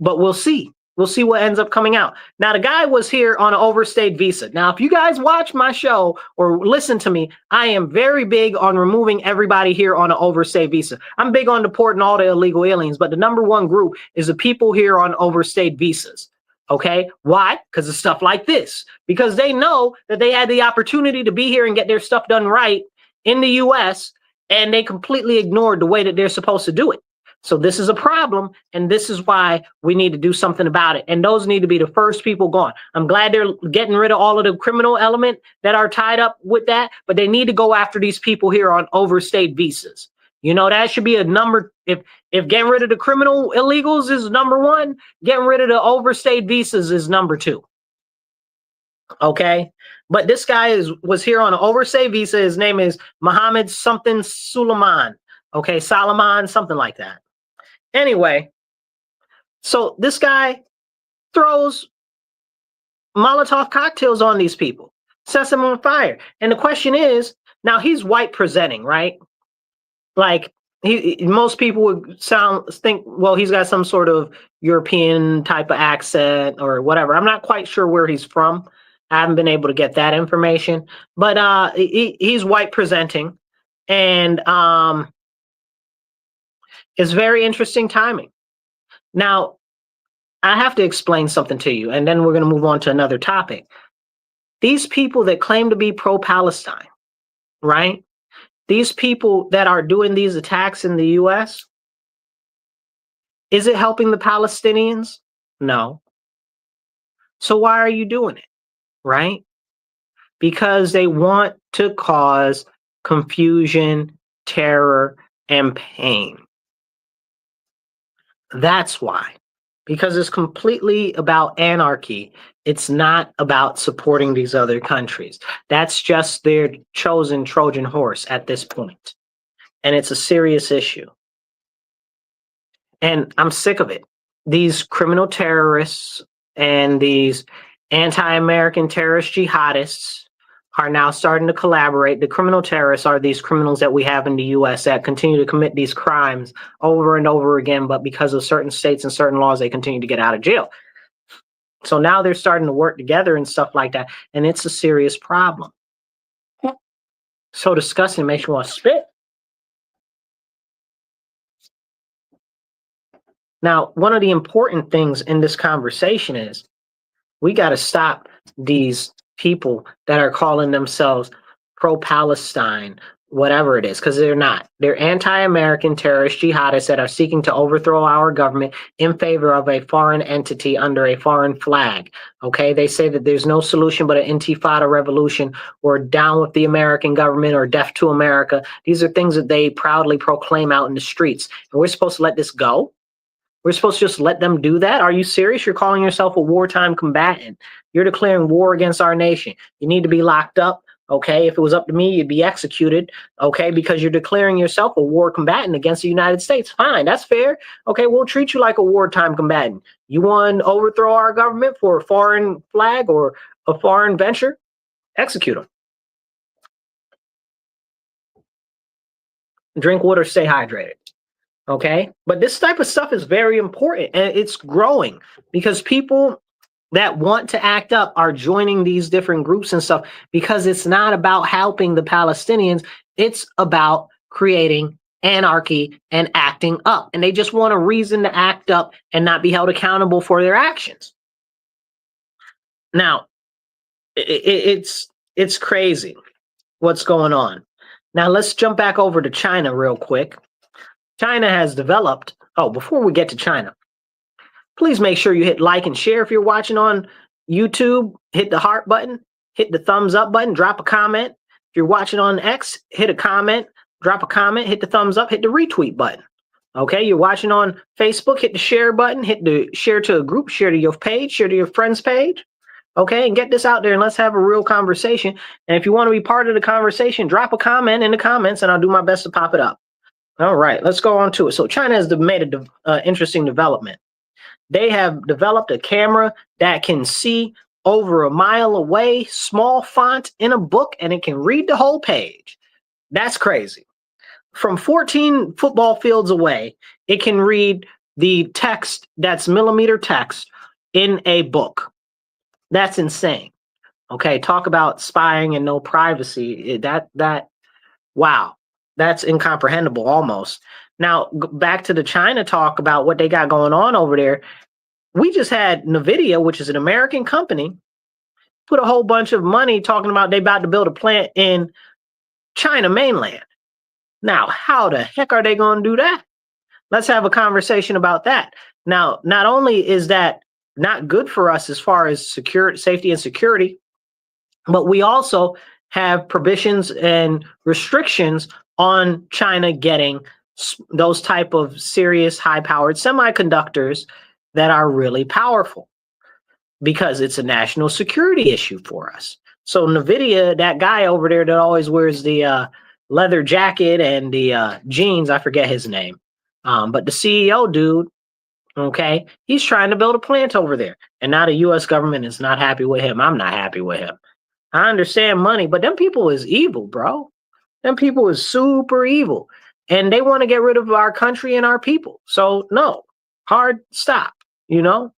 we'll see. We'll see what ends up coming out. Now, the guy was here on an overstayed visa. Now, if you guys watch my show or listen to me, I am very big on removing everybody here on an overstayed visa. I'm big on deporting all the illegal aliens, but the number one group is the people here on overstayed visas. Okay, why? Because of stuff like this. Because they know that they had the opportunity to be here and get their stuff done right in the U.S., and they completely ignored the way that they're supposed to do it. So this is a problem, and this is why we need to do something about it. And those need to be the first people gone. I'm glad they're getting rid of all of the criminal element that are tied up with that, but they need to go after these people here on overstayed visas. You know, that should be a number. If getting rid of the criminal illegals is number one, getting rid of the overstayed visas is number two. Okay, but this guy was here on an overstayed visa. His name is Mohammed something Suleiman. Okay, Solomon, something like that. Anyway, so this guy throws Molotov cocktails on these people, sets them on fire. And the question is, now he's white presenting, right? Like, most people would think, well, he's got some sort of European type of accent or whatever. I'm not quite sure where he's from. I haven't been able to get that information, but he's white presenting, and it's very interesting timing. Now, I have to explain something to you, and then we're going to move on to another topic. These people that claim to be pro-Palestine, right? These people that are doing these attacks in the U.S., is it helping the Palestinians? No. So why are you doing it, right? Because they want to cause confusion, terror, and pain. That's why. Because it's completely about anarchy. It's not about supporting these other countries. That's just their chosen Trojan horse at this point. And it's a serious issue. And I'm sick of it. These criminal terrorists and these anti-American terrorist jihadists are now starting to collaborate. The criminal terrorists are these criminals that we have in the US that continue to commit these crimes over and over again, but because of certain states and certain laws, they continue to get out of jail. So now they're starting to work together and stuff like that, and it's a serious problem. So disgusting, makes you want to spit. Now, one of the important things in this conversation is we got to stop these people that are calling themselves pro-Palestine, whatever it is, because they're not. They're anti-American terrorist jihadists that are seeking to overthrow our government in favor of a foreign entity under a foreign flag. Okay, they say that there's no solution but an intifada revolution, or down with the American government, or death to America. These are things that they proudly proclaim out in the streets. And we're supposed to let this go? We're supposed to just let them do that? Are you serious? You're calling yourself a wartime combatant. You're declaring war against our nation. You need to be locked up. Okay, if it was up to me, you'd be executed. Okay, because you're declaring yourself a war combatant against the United States. Fine, that's fair. Okay, we'll treat you like a wartime combatant. You want to overthrow our government for a foreign flag or a foreign venture? Execute them. Drink water, stay hydrated. Okay, but this type of stuff is very important, and it's growing because people that want to act up are joining these different groups and stuff, because it's not about helping the Palestinians. It's about creating anarchy and acting up. And they just want a reason to act up and not be held accountable for their actions. Now, it's crazy what's going on. Now, let's jump back over to China real quick. China has developed, before we get to China, please make sure you hit like and share if you're watching on YouTube. Hit the heart button, hit the thumbs up button, drop a comment. If you're watching on X, hit a comment, drop a comment, hit the thumbs up, hit the retweet button. Okay, you're watching on Facebook, hit the share button, hit the share to a group, share to your page, share to your friend's page. Okay, and get this out there and let's have a real conversation. And if you want to be part of the conversation, drop a comment in the comments and I'll do my best to pop it up. All right, let's go on to it. So China has made an interesting development. They have developed a camera that can see over a mile away, small font in a book, and it can read the whole page. That's crazy. From 14 football fields away, it can read the text that's millimeter text in a book. That's insane. Okay, talk about spying and no privacy. Wow. That's incomprehensible almost. Now, back to the China talk about what they got going on over there. We just had NVIDIA, which is an American company, put a whole bunch of money talking about they about to build a plant in China mainland. Now, how the heck are they going to do that? Let's have a conversation about that. Now, not only is that not good for us as far as safety and security, but we also have prohibitions and restrictions on China getting those type of serious high-powered semiconductors that are really powerful, because it's a national security issue for us. So NVIDIA, that guy over there that always wears the leather jacket and the jeans, I forget his name, but the CEO dude, okay, he's trying to build a plant over there. And now the U.S. government is not happy with him. I'm not happy with him. I understand money, but them people is evil, bro. Them people is super evil. And they want to get rid of our country and our people. So no, hard stop, you know?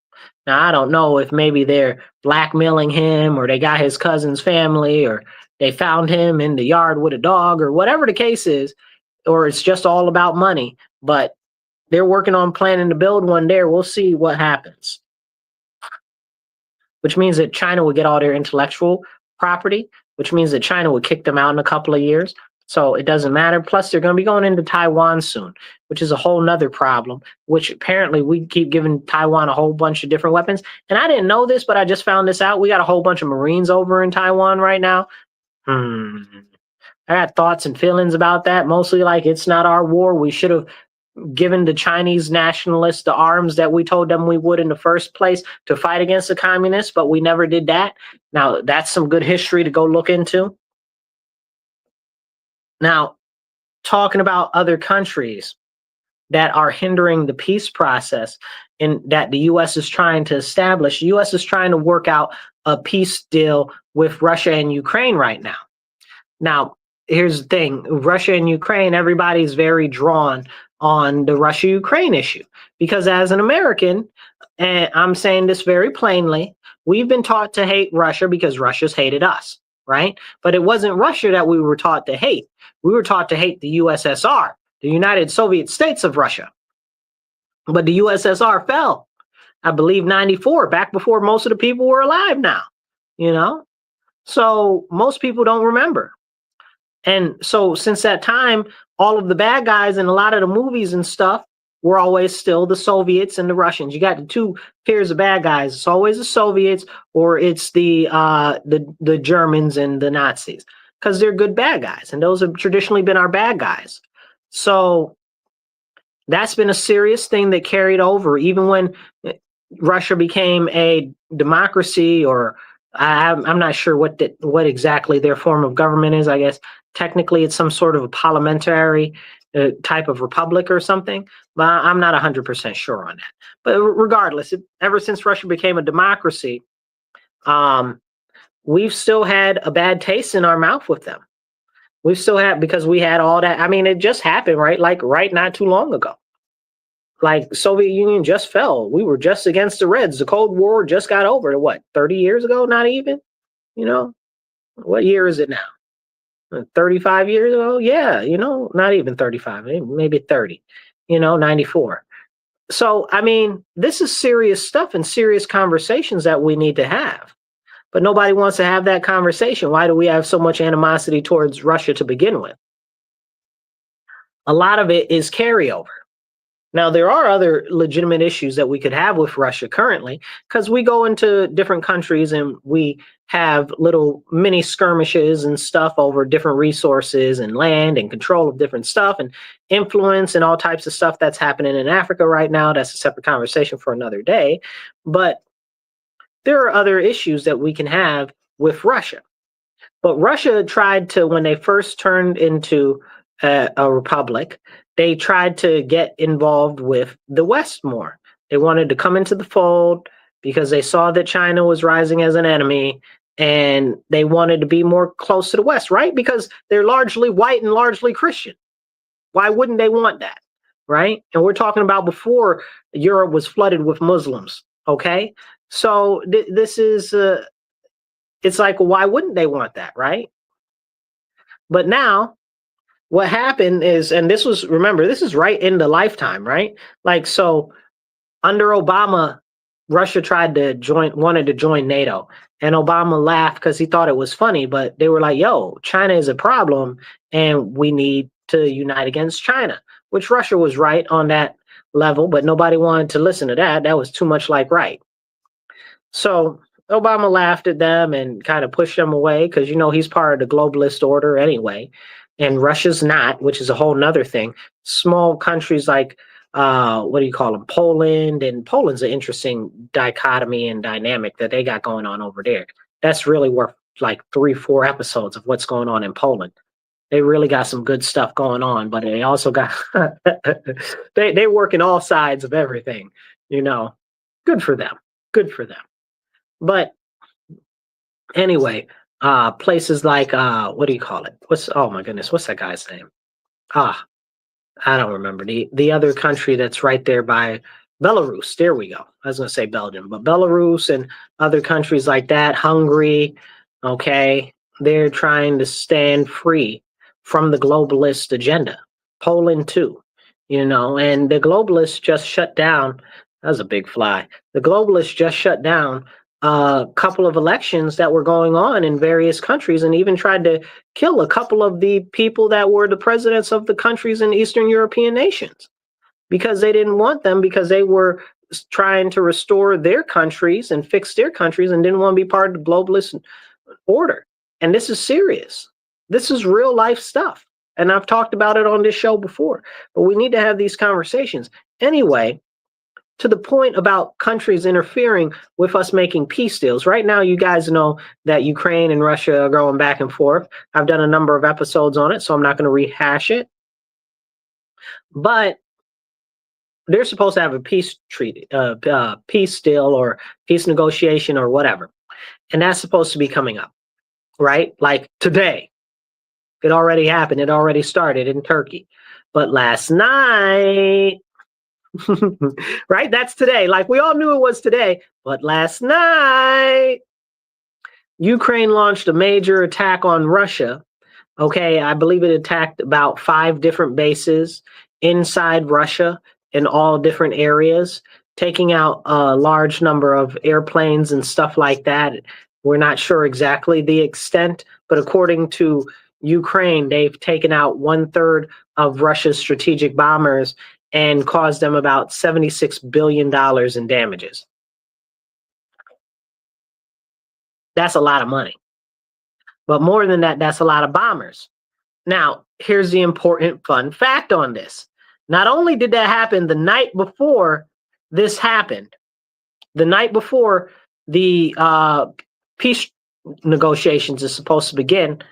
Now, I don't know if maybe they're blackmailing him, or they got his cousin's family, or they found him in the yard with a dog, or whatever the case is, or it's just all about money. But they're working on planning to build one there. We'll see what happens. Which means that China would get all their intellectual property, which means that China would kick them out in a couple of years. So it doesn't matter. Plus, they're going to be going into Taiwan soon, which is a whole nother problem, which apparently we keep giving Taiwan a whole bunch of different weapons. And I didn't know this, but I just found this out. We got a whole bunch of Marines over in Taiwan right now. I got thoughts and feelings about that. Mostly like, it's not our war. We should have given the Chinese nationalists the arms that we told them we would in the first place to fight against the communists, but we never did that. Now, that's some good history to go look into. Now, talking about other countries, that are hindering the peace process in that the U.S. is trying to establish. The U.S. is trying to work out a peace deal with Russia and Ukraine right now. Now, here's the thing. Russia and Ukraine, everybody's very drawn on the Russia-Ukraine issue because as an American, and I'm saying this very plainly, we've been taught to hate Russia because Russia's hated us, right? But it wasn't Russia that we were taught to hate. We were taught to hate the USSR, the United Soviet States of Russia. But the USSR fell, I believe, 94, back before most of the people were alive now, you know? So most people don't remember. And so since that time, all of the bad guys in a lot of the movies and stuff were always still the Soviets and the Russians. You got the two tiers of bad guys. It's always the Soviets or it's the Germans and the Nazis because they're good bad guys. And those have traditionally been our bad guys. So that's been a serious thing that carried over even when Russia became a democracy, or I'm not sure what exactly their form of government is. I guess technically it's some sort of a parliamentary type of republic or something, but I'm not 100% sure on that. But regardless, ever since Russia became a democracy, we've still had a bad taste in our mouth with them. We've still had, because we had all that. I mean, it just happened, right? Like right not too long ago. Like Soviet Union just fell. We were just against the Reds. The Cold War just got over. What, 30 years ago? Not even, you know, what year is it now? 35 years ago? Yeah, you know, not even 35, maybe 30, you know, 94. So, I mean, this is serious stuff and serious conversations that we need to have. But nobody wants to have that conversation. Why do we have so much animosity towards Russia to begin with? A lot of it is carryover. Now, there are other legitimate issues that we could have with Russia currently, because we go into different countries and we have little mini skirmishes and stuff over different resources and land and control of different stuff and influence and all types of stuff that's happening in Africa right now. That's a separate conversation for another day. But there are other issues that we can have with Russia. But Russia tried to, when they first turned into a republic, they tried to get involved with the West more. They wanted to come into the fold because they saw that China was rising as an enemy, and they wanted to be more close to the West, right? Because they're largely white and largely Christian. Why wouldn't they want that, right? And we're talking about before Europe was flooded with Muslims, okay? So this is, it's like, why wouldn't they want that, right? But now, what happened is, and this was, remember, this is right in the lifetime, right? Like, so under Obama, Russia wanted to join NATO, and Obama laughed because he thought it was funny, but they were like, yo, China is a problem and we need to unite against China, which Russia was right on that level, but nobody wanted to listen to that. That was too much like right. So Obama laughed at them and kind of pushed them away because, you know, he's part of the globalist order anyway. And Russia's not, which is a whole nother thing. Small countries like, what do you call them? Poland. And Poland's an interesting dichotomy and dynamic that they got going on over there. That's really worth like 3-4 episodes of what's going on in Poland. They really got some good stuff going on, but they also got, they work in all sides of everything, you know. Good for them. Good for them. But anyway, places like, what do you call it? Oh my goodness, what's that guy's name? I don't remember. The other country that's right there by Belarus. There we go. I was going to say Belgium, but Belarus and other countries like that, Hungary, okay, they're trying to stand free from the globalist agenda. Poland too, you know, and the globalists just shut down. That was a big fly. The globalists just shut down a couple of elections that were going on in various countries, and even tried to kill a couple of the people that were the presidents of the countries in Eastern European nations because they didn't want them, because they were trying to restore their countries and fix their countries and didn't want to be part of the globalist order. And this is serious. This is real life stuff. And I've talked about it on this show before, but we need to have these conversations. Anyway, to the point about countries interfering with us making peace deals. Right now, you guys know that Ukraine and Russia are going back and forth. I've done a number of episodes on it, so I'm not going to rehash it. But they're supposed to have a peace treaty, peace deal or peace negotiation or whatever. And that's supposed to be coming up, right? Like today. It already happened. It already started in Turkey. But last night, right? That's today. Like we all knew it was today. But last night, Ukraine launched a major attack on Russia. Okay, I believe it attacked about 5 different bases inside Russia in all different areas, taking out a large number of airplanes and stuff like that. We're not sure exactly the extent, but according to Ukraine, they've taken out 1/3 of Russia's strategic bombers and caused them about $76 billion in damages. That's a lot of money. But more than that, that's a lot of bombers. Now, here's the important fun fact on this. Not only did that happen the night before this happened, the night before the peace negotiations is supposed to begin,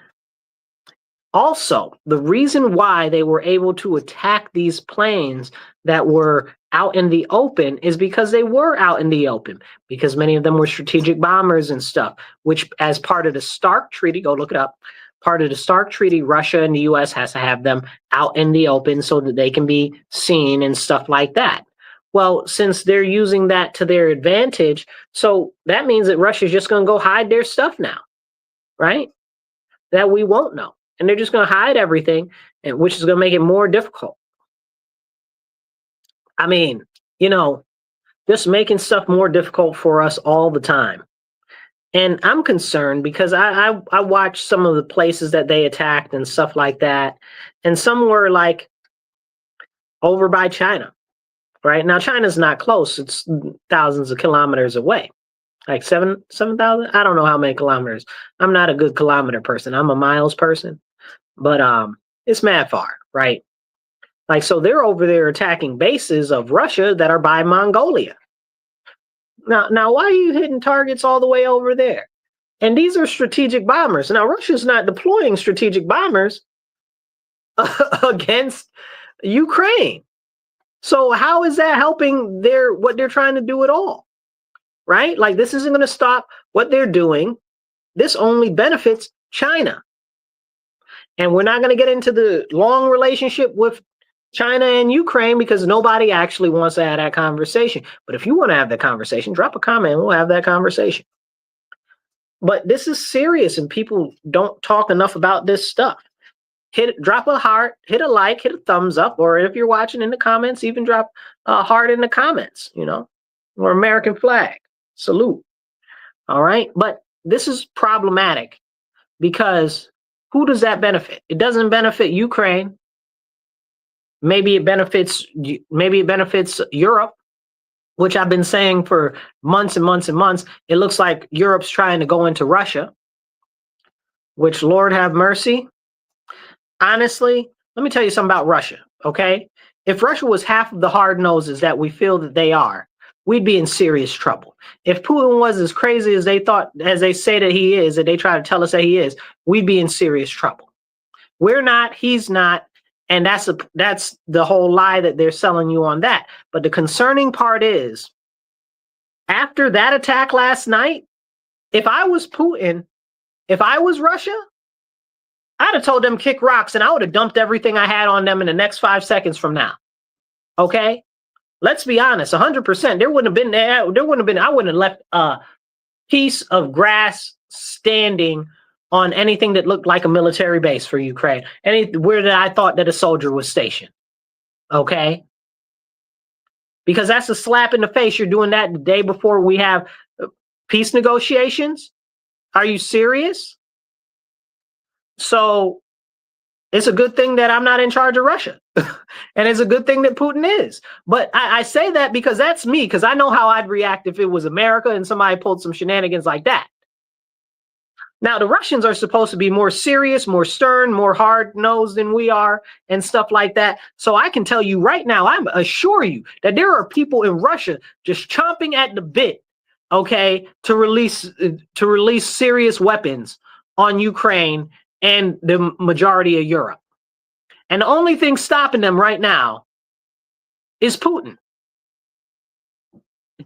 also, the reason why they were able to attack these planes that were out in the open is because they were out in the open, because many of them were strategic bombers and stuff, which as part of the START Treaty, go look it up, part of the START Treaty, Russia and the US has to have them out in the open so that they can be seen and stuff like that. Well, since they're using that to their advantage, so that means that Russia's just going to go hide their stuff now, right? That we won't know. And they're just going to hide everything, and which is going to make it more difficult. I mean, you know, just making stuff more difficult for us all the time. And I'm concerned because I watched some of the places that they attacked and stuff like that. And some were like over by China, right? Now, China's not close. It's thousands of kilometers away. Like 7,000? I don't know how many kilometers. I'm not a good kilometer person. I'm a miles person. But it's mad far, right? Like, so they're over there attacking bases of Russia that are by Mongolia. Now, why are you hitting targets all the way over there? And these are strategic bombers. Now, Russia's not deploying strategic bombers against Ukraine. So how is that helping what they're trying to do at all? Right? Like, this isn't going to stop what they're doing. This only benefits China. And we're not going to get into the long relationship with China and Ukraine because nobody actually wants to have that conversation. But if you want to have that conversation, drop a comment and we'll have that conversation. But this is serious and people don't talk enough about this stuff. Drop a heart, hit a like, hit a thumbs up, or if you're watching in the comments, even drop a heart in the comments, you know, or American flag, salute. All right. But this is problematic because who does that benefit? It doesn't benefit Ukraine. Maybe it benefits Europe, which I've been saying for months and months and months. It looks like Europe's trying to go into Russia, which Lord have mercy. Honestly, let me tell you something about Russia, okay? If Russia was half of the hard noses that we feel that they are, we'd be in serious trouble. If Putin was as crazy as they say that he is, that they try to tell us that he is, we'd be in serious trouble. We're not, he's not, and that's the whole lie that they're selling you on that. But the concerning part is, after that attack last night, if I was Putin, if I was Russia, I'd have told them kick rocks and I would have dumped everything I had on them in the next 5 seconds from now. Okay? Let's be honest, 100%. There wouldn't have been, I wouldn't have left a piece of grass standing on anything that looked like a military base for Ukraine, anywhere that I thought that a soldier was stationed. Okay? Because that's a slap in the face. You're doing that the day before we have peace negotiations? Are you serious? So it's a good thing that I'm not in charge of Russia. And it's a good thing that Putin is. But I say that because that's me, because I know how I'd react if it was America and somebody pulled some shenanigans like that. Now, the Russians are supposed to be more serious, more stern, more hard-nosed than we are and stuff like that. So I can tell you right now, I assure you that there are people in Russia just chomping at the bit, okay, to release serious weapons on Ukraine and the majority of Europe. And the only thing stopping them right now is Putin.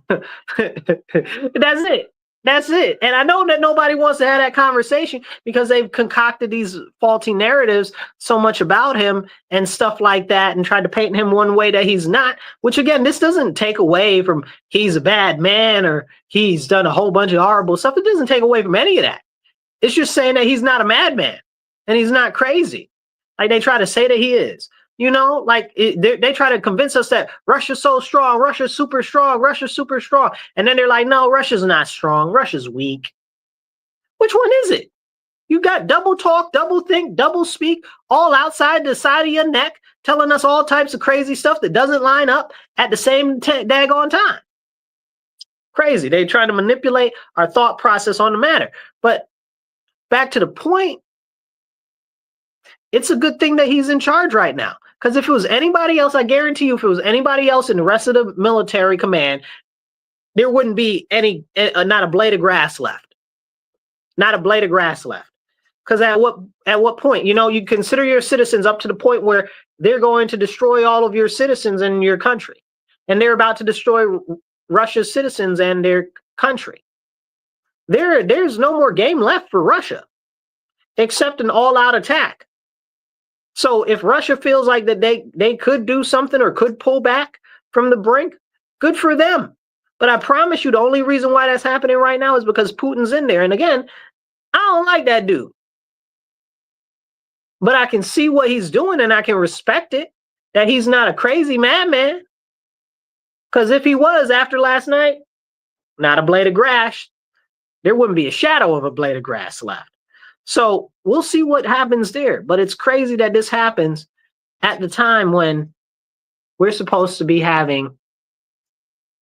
That's it. That's it. And I know that nobody wants to have that conversation because they've concocted these faulty narratives so much about him and stuff like that and tried to paint him one way that he's not, which again, this doesn't take away from he's a bad man or he's done a whole bunch of horrible stuff. It doesn't take away from any of that. It's just saying that he's not a madman and he's not crazy. Like they try to say that he is. You know, like they try to convince us that Russia's so strong, Russia's super strong, Russia's super strong. And then they're like, no, Russia's not strong, Russia's weak. Which one is it? You got double talk, double think, double speak, all outside the side of your neck, telling us all types of crazy stuff that doesn't line up at the same daggone time. Crazy. They try to manipulate our thought process on the matter. But back to the point, it's a good thing that he's in charge right now. Because if it was anybody else, I guarantee you, if it was anybody else in the rest of the military command, there wouldn't be not a blade of grass left. Not a blade of grass left. Because at what point, you know, you consider your citizens up to the point where they're going to destroy all of your citizens in your country. And they're about to destroy Russia's citizens and their country. There's no more game left for Russia, except an all-out attack. So if Russia feels like that they could do something or could pull back from the brink, good for them. But I promise you the only reason why that's happening right now is because Putin's in there. And again, I don't like that dude. But I can see what he's doing and I can respect it, that he's not a crazy madman. Because if he was after last night, not a blade of grass, there wouldn't be a shadow of a blade of grass left. So we'll see what happens there. But it's crazy that this happens at the time when we're supposed to be having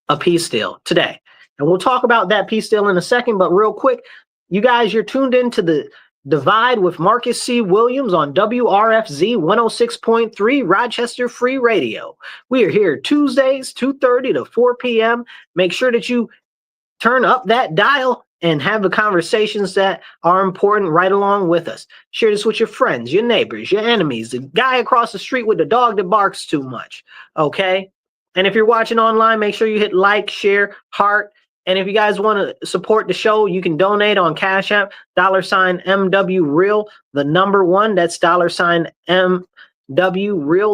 a peace deal today. And we'll talk about that peace deal in a second. But real quick, you guys, you're tuned into the Divide with Marcus C. Williams on WRFZ 106.3 Rochester Free Radio. We are here Tuesdays, 2:30 to 4 p.m. Make sure that you turn up that dial and have the conversations that are important right along with us. Share this with your friends, your neighbors, your enemies, the guy across the street with the dog that barks too much, okay? And if you're watching online, make sure you hit like, share, heart. And if you guys want to support the show, you can donate on Cash App, $MWReal, the number one. That's $MWReal,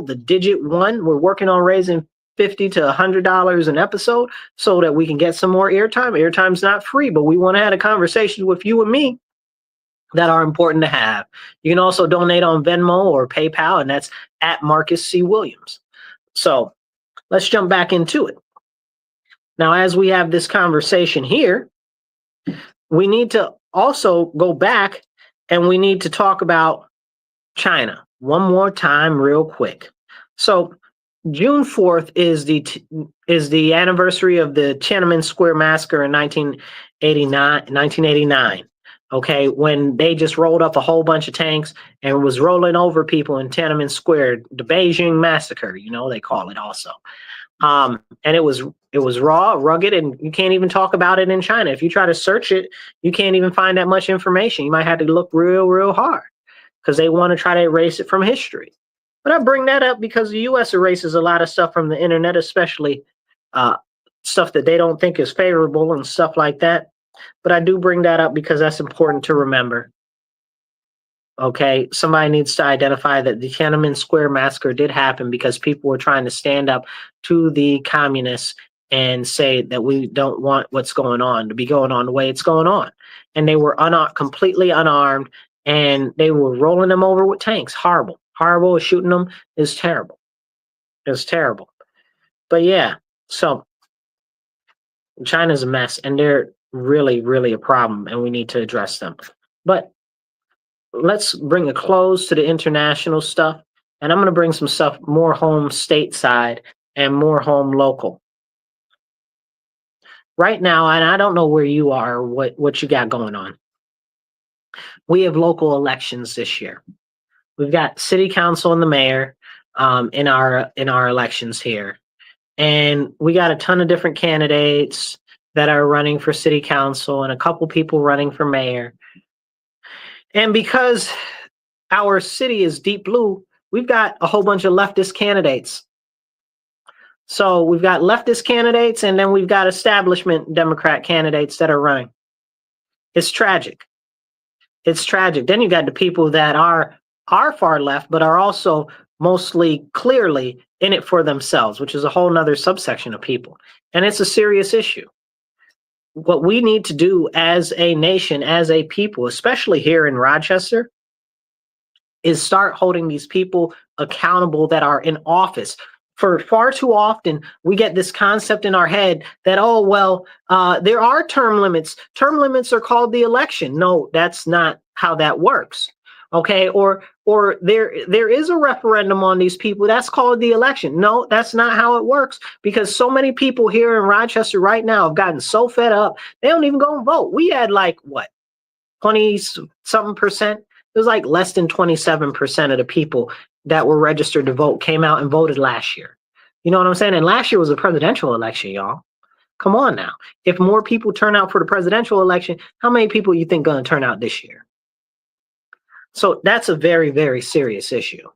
the digit one. We're working on raising $50 to $100 an episode so that we can get some more airtime. Airtime's not free, but we want to have a conversation with you and me that are important to have. You can also donate on Venmo or PayPal, and that's at Marcus C. Williams. So let's jump back into it. Now, as we have this conversation here, we need to also go back and we need to talk about China one more time real quick. So June 4th is the anniversary of the Tiananmen Square massacre in 1989, okay, when they just rolled up a whole bunch of tanks and was rolling over people in Tiananmen Square, the Beijing massacre, you know, they call it also. And it was raw, rugged, and you can't even talk about it in China. If you try to search it, you can't even find that much information. You might have to look real hard because they want to try to erase it from history. But I bring that up because the U.S. erases a lot of stuff from the internet, especially stuff that they don't think is favorable and stuff like that. But I do bring that up because that's important to remember. Okay, somebody needs to identify that the Tiananmen Square massacre did happen because people were trying to stand up to the communists and say that we don't want what's going on to be going on the way it's going on. And they were completely unarmed, and they were rolling them over with tanks. Horrible. Shooting them is terrible. It's terrible. But yeah, so China's a mess, and they're really a problem, and we need to address them. But let's bring a close to the international stuff, and I'm going to bring some stuff more home stateside and more home local. Right now, and I don't know where you are, what you got going on. We have local elections this year. We've got city council and the mayor in our elections here. And we got a ton of different candidates that are running for city council and a couple people running for mayor. And because our city is deep blue, we've got a whole bunch of leftist candidates. So we've got leftist candidates, and then we've got establishment Democrat candidates that are running. It's tragic. It's tragic. Then you got the people that are far left, but are also mostly clearly in it for themselves, which is a whole nother subsection of people. And it's a serious issue. What we need to do as a nation, as a people, especially here in Rochester, is start holding these people accountable that are in office. For far too often, we get this concept in our head that, oh, well, there are term limits. Term limits are called the election. No, that's not how that works. Okay, or there is a referendum on these people. That's called the election. No, that's not how it works, because so many people here in Rochester right now have gotten so fed up, they don't even go and vote. We had like, what, 20-something percent? It was like less than 27% of the people that were registered to vote came out and voted last year. You know what I'm saying? And last year was a presidential election, y'all. Come on now. If more people turn out for the presidential election, how many people you think going to turn out this year? So that's a very, very serious issue.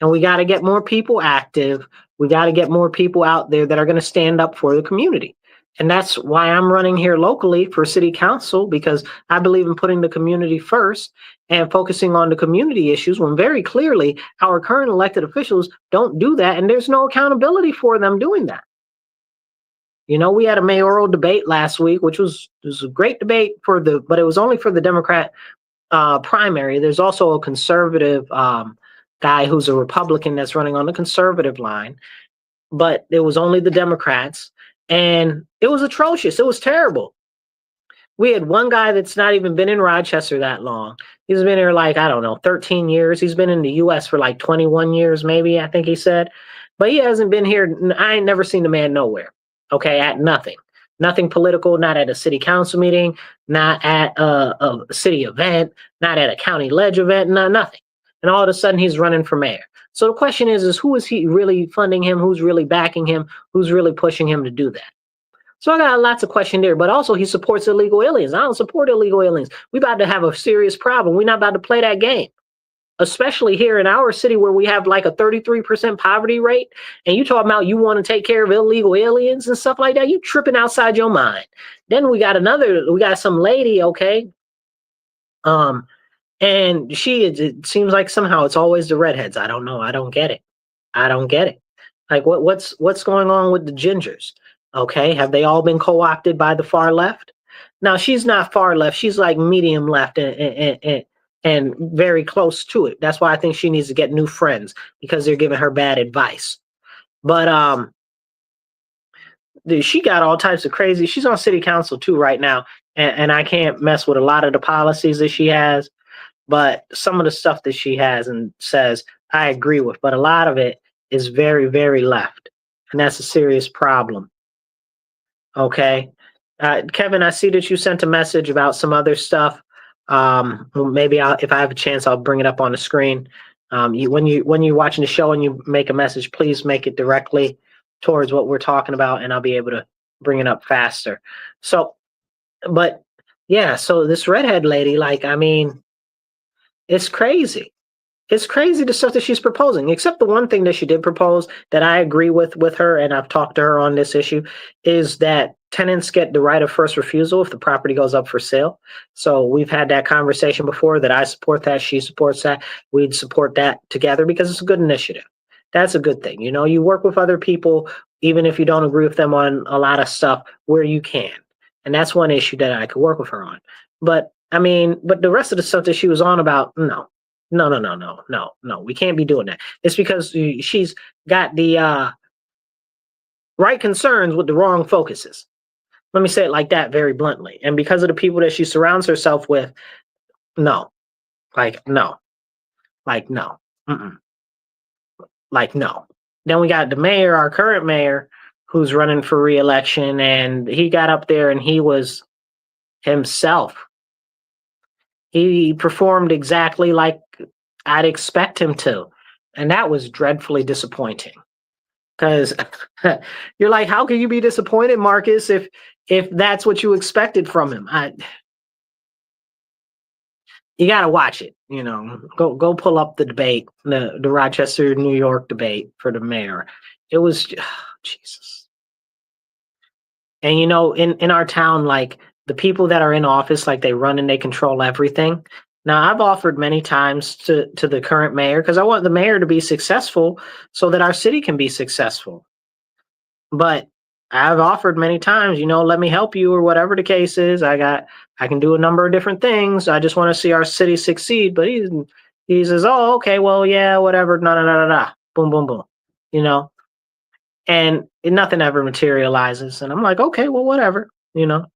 And we got to get more people active. We got to get more people out there that are going to stand up for the community. And that's why I'm running here locally for city council, because I believe in putting the community first and focusing on the community issues, when very clearly our current elected officials don't do that, and there's no accountability for them doing that. You know, we had a mayoral debate last week, which was a great debate but it was only for the Democrat primary. There's also a conservative guy who's a Republican that's running on the conservative line, but it was only the Democrats. And it was atrocious. It was terrible. We had one guy that's not even been in Rochester that long. He's been here like, I don't know, 13 years. He's been in the US for like 21 years, maybe, I think he said. But he hasn't been here. I ain't never seen the man nowhere. Okay, at nothing. Nothing political, not at a city council meeting, not at a city event, not at a county ledge event, nothing. And all of a sudden he's running for mayor. So the question is who is he really funding him? Who's really backing him? Who's really pushing him to do that? So I got lots of questions there, but also he supports illegal aliens. I don't support illegal aliens. We about to have a serious problem. We're not about to play that game, especially here in our city where we have like a 33% poverty rate. And you talking about you want to take care of illegal aliens and stuff like that. You tripping outside your mind. Then we got some lady, okay. And it seems like somehow it's always the redheads. I don't know. I don't get it. Like what's going on with the gingers? Okay. Have they all been co-opted by the far left? Now she's not far left. She's like medium left and very close to it. That's why I think she needs to get new friends, because they're giving her bad advice. But she got all types of crazy. She's on city council too right now. And I can't mess with a lot of the policies that she has. But some of the stuff that she has and says, I agree with. But a lot of it is very, very left. And that's a serious problem. Okay. Kevin, I see that you sent a message about some other stuff. Maybe if I have a chance, I'll bring it up on the screen. When you're watching the show and you make a message, please make it directly towards what we're talking about, and I'll be able to bring it up faster. So, but yeah, so this redhead lady, like, I mean, it's crazy. It's crazy the stuff that she's proposing, except the one thing that she did propose that I agree with her, and I've talked to her on this issue, is that tenants get the right of first refusal if the property goes up for sale. So we've had that conversation before, that I support that, she supports that. We'd support that together because it's a good initiative. That's a good thing. You know, you work with other people, even if you don't agree with them on a lot of stuff, where you can. And that's one issue that I could work with her on. But I mean, but the rest of the stuff that she was on about, no, we can't be doing that. It's because she's got the right concerns with the wrong focuses. Let me say it like that very bluntly. And because of the people that she surrounds herself with, no. Then we got the mayor, our current mayor, who's running for re-election, and he got up there and he was himself. He performed exactly like I'd expect him to. And that was dreadfully disappointing. Because you're like, how can you be disappointed, Marcus, if that's what you expected from him? You got to watch it. You know, go pull up the debate, the Rochester, New York debate for the mayor. It was Jesus. And you know, in our town, like the people that are in office, like they run and they control everything. Now, I've offered many times to the current mayor because I want the mayor to be successful so that our city can be successful. But I've offered many times, you know, let me help you or whatever the case is. I can do a number of different things. I just want to see our city succeed. But he says, oh, okay, well, yeah, whatever, no, no, no, no, no, boom, boom, boom, you know, and nothing ever materializes. And I'm like, okay, well, whatever, you know.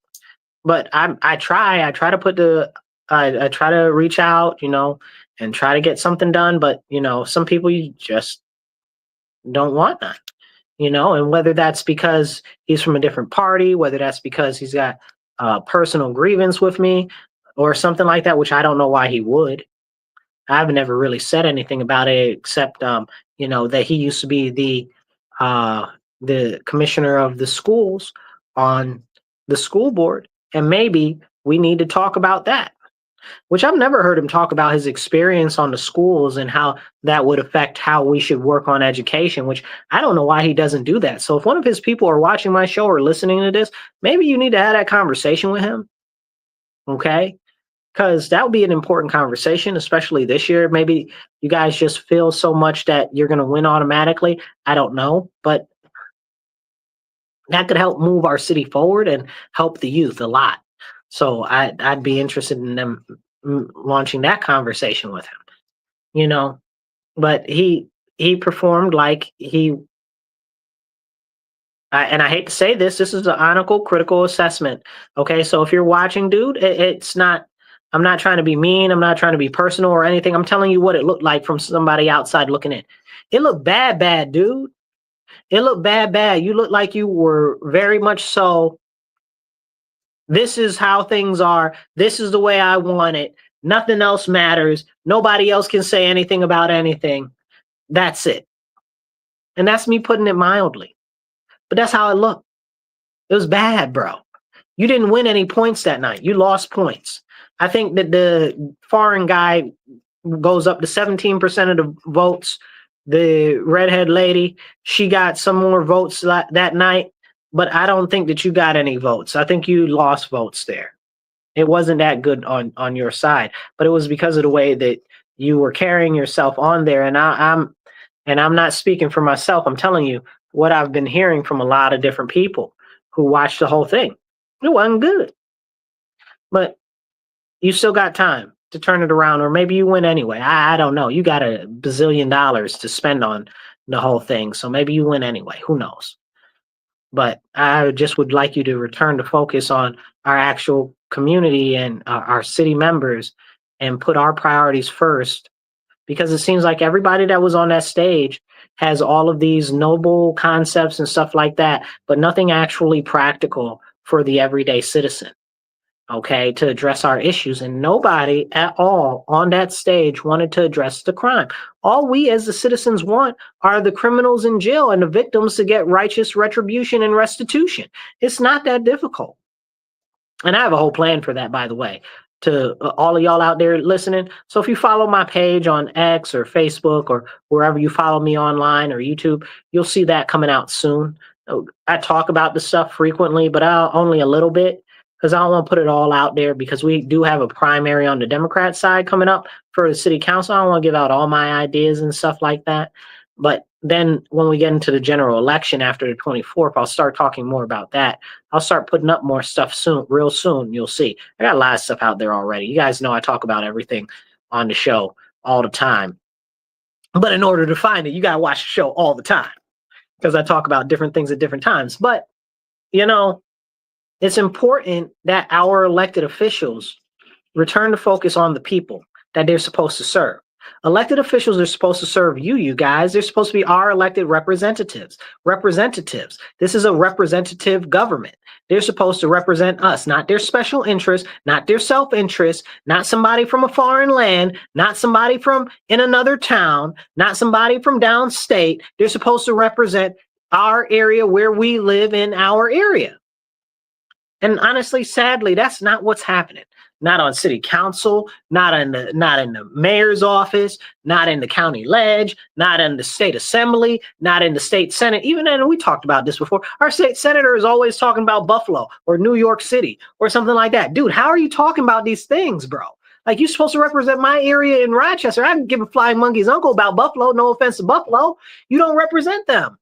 But I try to put I try to reach out, you know, and try to get something done. But you know, some people you just don't want that, you know, and whether that's because he's from a different party, whether that's because he's got a personal grievance with me or something like that, which I don't know why he would. I've never really said anything about it except, you know, that he used to be the commissioner of the schools on the school board, and maybe we need to talk about that. Which I've never heard him talk about his experience on the schools and how that would affect how we should work on education, which I don't know why he doesn't do that. So if one of his people are watching my show or listening to this, maybe you need to have that conversation with him. Okay. Because that would be an important conversation, especially this year. Maybe you guys just feel so much that you're going to win automatically. I don't know. But that could help move our city forward and help the youth a lot. So I'd be interested in them launching that conversation with him, you know. But he performed like and I hate to say this, this is an honest, critical assessment. Okay, so if you're watching, dude, it's not. I'm not trying to be mean. I'm not trying to be personal or anything. I'm telling you what it looked like from somebody outside looking in. It looked bad, dude. It looked bad. You looked like you were very much so. This is how things are. This is the way I want it. Nothing else matters. Nobody else can say anything about anything. That's it. And that's me putting it mildly. But that's how it looked. It was bad, bro. You didn't win any points that night. You lost points. I think that the foreign guy goes up to 17% of the votes. The redhead lady, she got some more votes that night. But I don't think that you got any votes. I think you lost votes there. It wasn't that good on your side, but it was because of the way that you were carrying yourself on there. And I'm not speaking for myself. I'm telling you what I've been hearing from a lot of different people who watched the whole thing. It wasn't good, but you still got time to turn it around, or maybe you win anyway. I don't know. You got $1 bazillion to spend on the whole thing, so maybe you win anyway. Who knows? But I just would like you to return to focus on our actual community and our city members and put our priorities first, because it seems like everybody that was on that stage has all of these noble concepts and stuff like that, but nothing actually practical for the everyday citizen. Okay, to address our issues. And nobody at all on that stage wanted to address the crime. All we as the citizens want are the criminals in jail and the victims to get righteous retribution and restitution. It's not that difficult. And I have a whole plan for that, by the way, to all of y'all out there listening. So if you follow my page on X or Facebook or wherever you follow me online or YouTube, you'll see that coming out soon. I talk about this stuff frequently, but only a little bit, because I don't want to put it all out there, because we do have a primary on the Democrat side coming up for the city council. I don't want to give out all my ideas and stuff like that. But then when we get into the general election after the 24th, I'll start talking more about that. I'll start putting up more stuff soon, real soon. You'll see. I got a lot of stuff out there already. You guys know I talk about everything on the show all the time. But in order to find it, you got to watch the show all the time, because I talk about different things at different times. But, you know, it's important that our elected officials return to focus on the people that they're supposed to serve. Elected officials are supposed to serve you guys. They're supposed to be our elected representatives. This is a representative government. They're supposed to represent us, not their special interests, not their self-interest, not somebody from a foreign land, not somebody from in another town, not somebody from downstate. They're supposed to represent our area where we live in our area. And honestly, sadly, that's not what's happening. Not on city council, not in the mayor's office, not in the county ledge, not in the state assembly, not in the state senate. Even then, we talked about this before. Our state senator is always talking about Buffalo or New York City or something like that. Dude, how are you talking about these things, bro? Like, you're supposed to represent my area in Rochester. I can give a flying monkey's uncle about Buffalo. No offense to Buffalo. You don't represent them.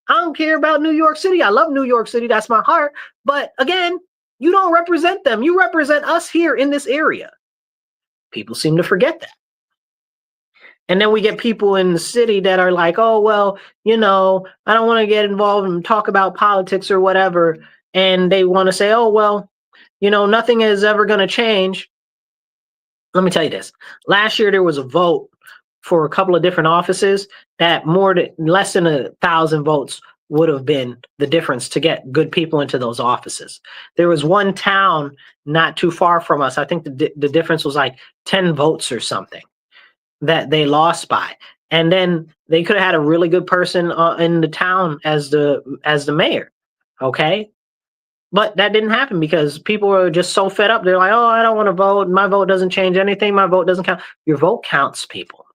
I don't care about New York City. I love New York City. That's my heart. But again, you don't represent them. You represent us here in this area. People seem to forget that. And then we get people in the city that are like, oh, well, I don't want to get involved and talk about politics or whatever. And they want to say, oh, well, nothing is ever going to change. Let me tell you this. Last year, there was a vote for a couple of different offices that less than 1,000 votes would have been the difference to get good people into those offices. There was one town not too far from us. I think the difference was like 10 votes or something that they lost by. And then they could have had a really good person in the town as the mayor. Okay. But that didn't happen because people were just so fed up. They're like, oh, I don't want to vote. My vote doesn't change anything. My vote doesn't count. Your vote counts, people.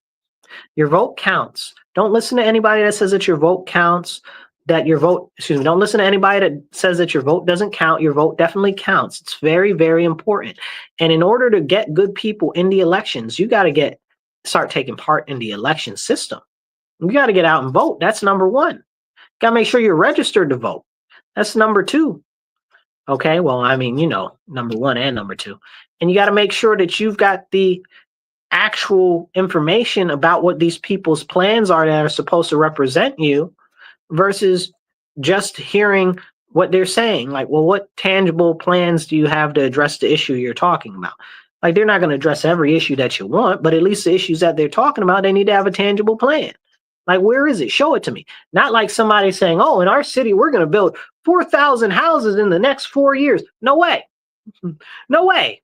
Your vote counts. Don't listen to anybody that says that your vote counts, don't listen to anybody that says that your vote doesn't count. Your vote definitely counts. It's very, very important. And in order to get good people in the elections, you got to start taking part in the election system. You got to get out and vote. That's number one. Got to make sure you're registered to vote. That's number two. Okay, well, I mean, number one and number two. And you got to make sure that you've got the actual information about what these people's plans are that are supposed to represent you versus just hearing what they're saying. Like, well, what tangible plans do you have to address the issue you're talking about? Like, they're not going to address every issue that you want, but at least the issues that they're talking about, they need to have a tangible plan. Like, where is it? Show it to me. Not like somebody saying, oh, in our city, we're going to build 4,000 houses in the next 4 years. No way. No way.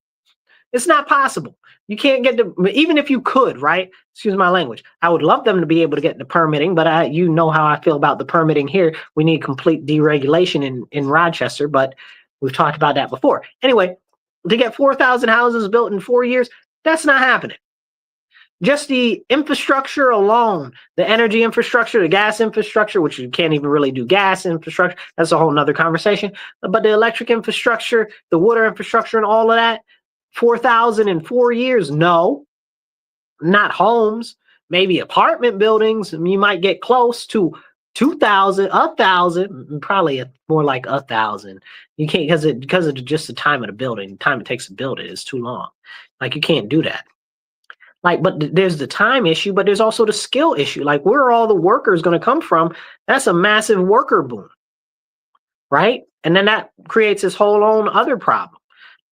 It's not possible. You can't get even if you could, right? Excuse my language. I would love them to be able to get the permitting, but you know how I feel about the permitting here. We need complete deregulation in Rochester, but we've talked about that before. Anyway, to get 4,000 houses built in 4 years, that's not happening. Just the infrastructure alone, the energy infrastructure, the gas infrastructure, which you can't even really do gas infrastructure. That's a whole nother conversation. But the electric infrastructure, the water infrastructure, and all of that, 4,000 in 4 years? No, not homes, maybe apartment buildings. You might get close to 2,000, 1,000, probably more like 1,000. You can't because of just the time of the building, the time it takes to build it is too long. Like, you can't do that. Like, but there's the time issue, but there's also the skill issue. Like, where are all the workers going to come from? That's a massive worker boom, right? And then that creates this whole own other problem.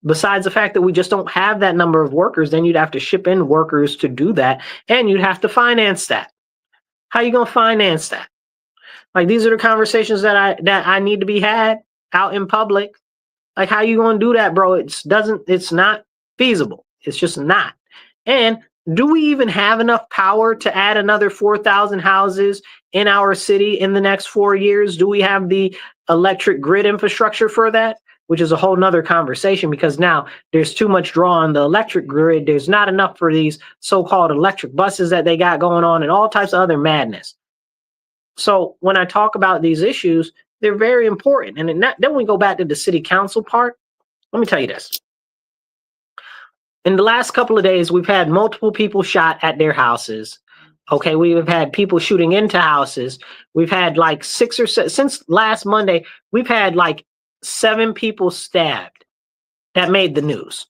Besides the fact that we just don't have that number of workers, then you'd have to ship in workers to do that, and you'd have to finance that. How are you going to finance that? Like, these are the conversations that I need to be had out in public. Like, how are you going to do that, bro? It's not feasible. It's just not. And do we even have enough power to add another 4,000 houses in our city in the next 4 years? Do we have the electric grid infrastructure for that? Which is a whole nother conversation, because now there's too much draw on the electric grid. There's not enough for these so-called electric buses that they got going on and all types of other madness. So when I talk about these issues, they're very important. And then we go back to the city council part. Let me tell you this. In the last couple of days, we've had multiple people shot at their houses. Okay, we have had people shooting into houses. We've had like 6 or 7, since last Monday, we've had like 7 people stabbed. That made the news.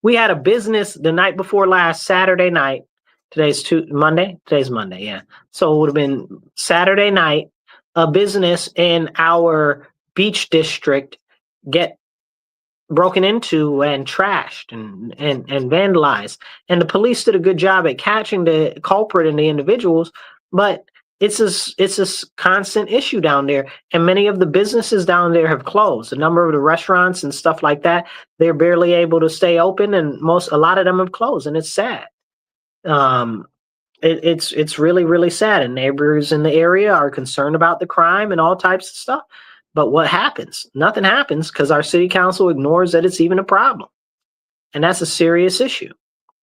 We had a business the night before last, Saturday night. Today's Monday? Today's Monday, yeah. So it would have been Saturday night, a business in our beach district get broken into and trashed and vandalized. And the police did a good job at catching the culprit and the individuals, but it's a constant issue down there. And many of the businesses down there have closed. A number of the restaurants and stuff like that, they're barely able to stay open, and a lot of them have closed, and it's sad. It's really, really sad. And neighbors in the area are concerned about the crime and all types of stuff. But what happens? Nothing happens because our city council ignores that it's even a problem. And that's a serious issue.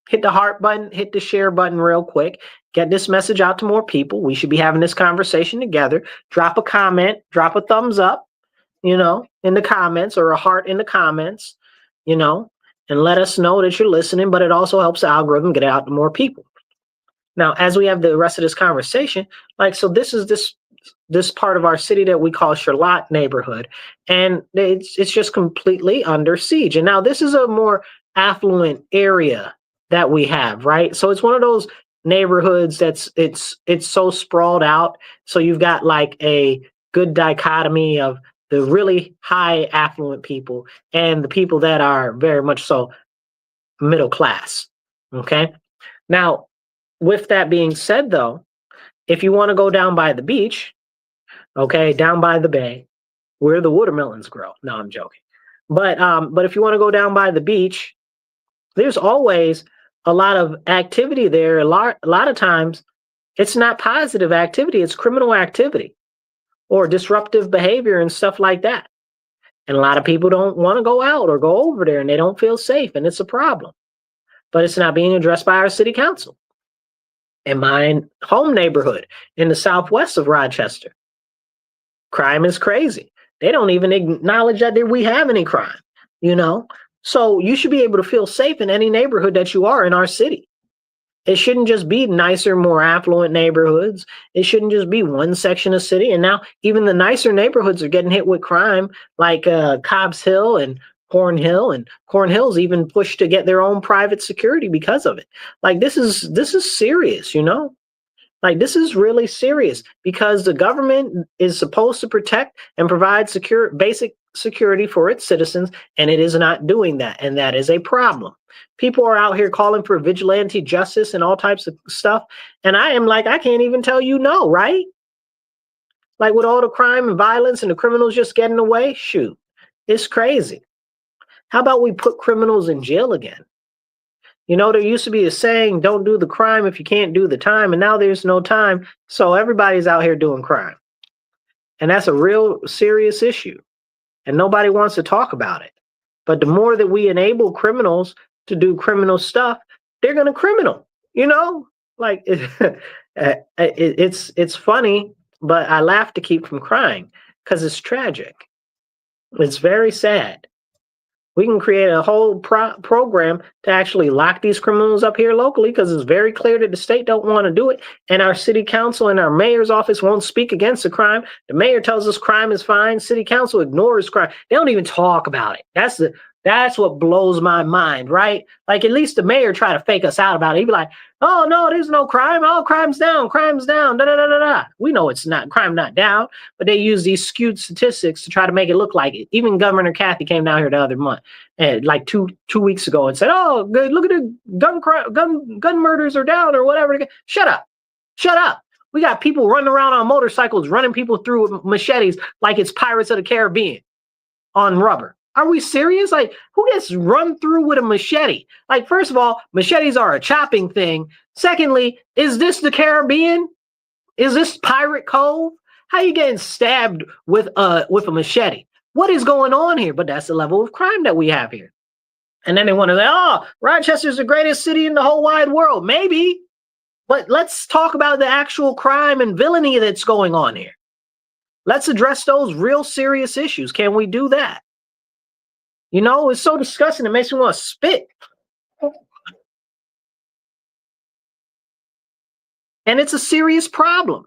Hit the heart button, hit the share button real quick. Get this message out to more people. We should be having this conversation together. Drop a comment, drop a thumbs up, in the comments, or a heart in the comments, and let us know that you're listening. But it also helps the algorithm get out to more people. Now, as we have the rest of this conversation, so this is this part of our city that we call Charlotte neighborhood, and it's just completely under siege. And now this is a more affluent area that we have, right? So it's one of those neighborhoods that's it's so sprawled out. So you've got like a good dichotomy of the really high affluent people and the people that are very much so middle class. Okay. Now, with that being said, though, if you want to go down by the beach, okay, down by the bay, where the watermelons grow. No, I'm joking. But if you want to go down by the beach, there's always a lot of activity there. A lot of times, it's not positive activity; it's criminal activity or disruptive behavior and stuff like that. And a lot of people don't want to go out or go over there, and they don't feel safe, and it's a problem. But it's not being addressed by our city council. In my home neighborhood in the southwest of Rochester, crime is crazy. They don't even acknowledge that we have any crime, So you should be able to feel safe in any neighborhood that you are in our city. It shouldn't just be nicer, more affluent neighborhoods. It shouldn't just be one section of city. And now even the nicer neighborhoods are getting hit with crime, like Cobb's Hill and Corn Hill, and Corn Hill's even pushed to get their own private security because of it. This is serious, This is really serious because the government is supposed to protect and provide basic security for its citizens, and it is not doing that, and that is a problem. People are out here calling for vigilante justice and all types of stuff, and I am I can't even tell you no, right? With all the crime and violence and the criminals just getting away, shoot, it's crazy. How about we put criminals in jail again? There used to be a saying, don't do the crime if you can't do the time. And now there's no time. So everybody's out here doing crime. And that's a real serious issue. And nobody wants to talk about it. But the more that we enable criminals to do criminal stuff, they're going to criminal, it's funny, but I laugh to keep from crying because it's tragic. It's very sad. We can create a whole program to actually lock these criminals up here locally because it's very clear that the state don't want to do it. And our city council and our mayor's office won't speak against the crime. The mayor tells us crime is fine. City council ignores crime. They don't even talk about it. That's what blows my mind, right? At least the mayor try to fake us out about it. He'd be like, oh, no, there's no crime. Oh, crime's down, da, da, da, da, da. We know it's not, crime not down, but they use these skewed statistics to try to make it look like it. Even Governor Kathy came down here the other month, two weeks ago, and said, oh, good, look at the gun murders are down or whatever. Shut up. We got people running around on motorcycles, running people through with machetes like it's Pirates of the Caribbean on rubber. Are we serious? Who gets run through with a machete? First of all, machetes are a chopping thing. Secondly, is this the Caribbean? Is this Pirate Cove? How you getting stabbed with a machete? What is going on here? But that's the level of crime that we have here. And then they want to say, oh, Rochester's the greatest city in the whole wide world. Maybe. But let's talk about the actual crime and villainy that's going on here. Let's address those real serious issues. Can we do that? It's so disgusting. It makes me want to spit. And it's a serious problem.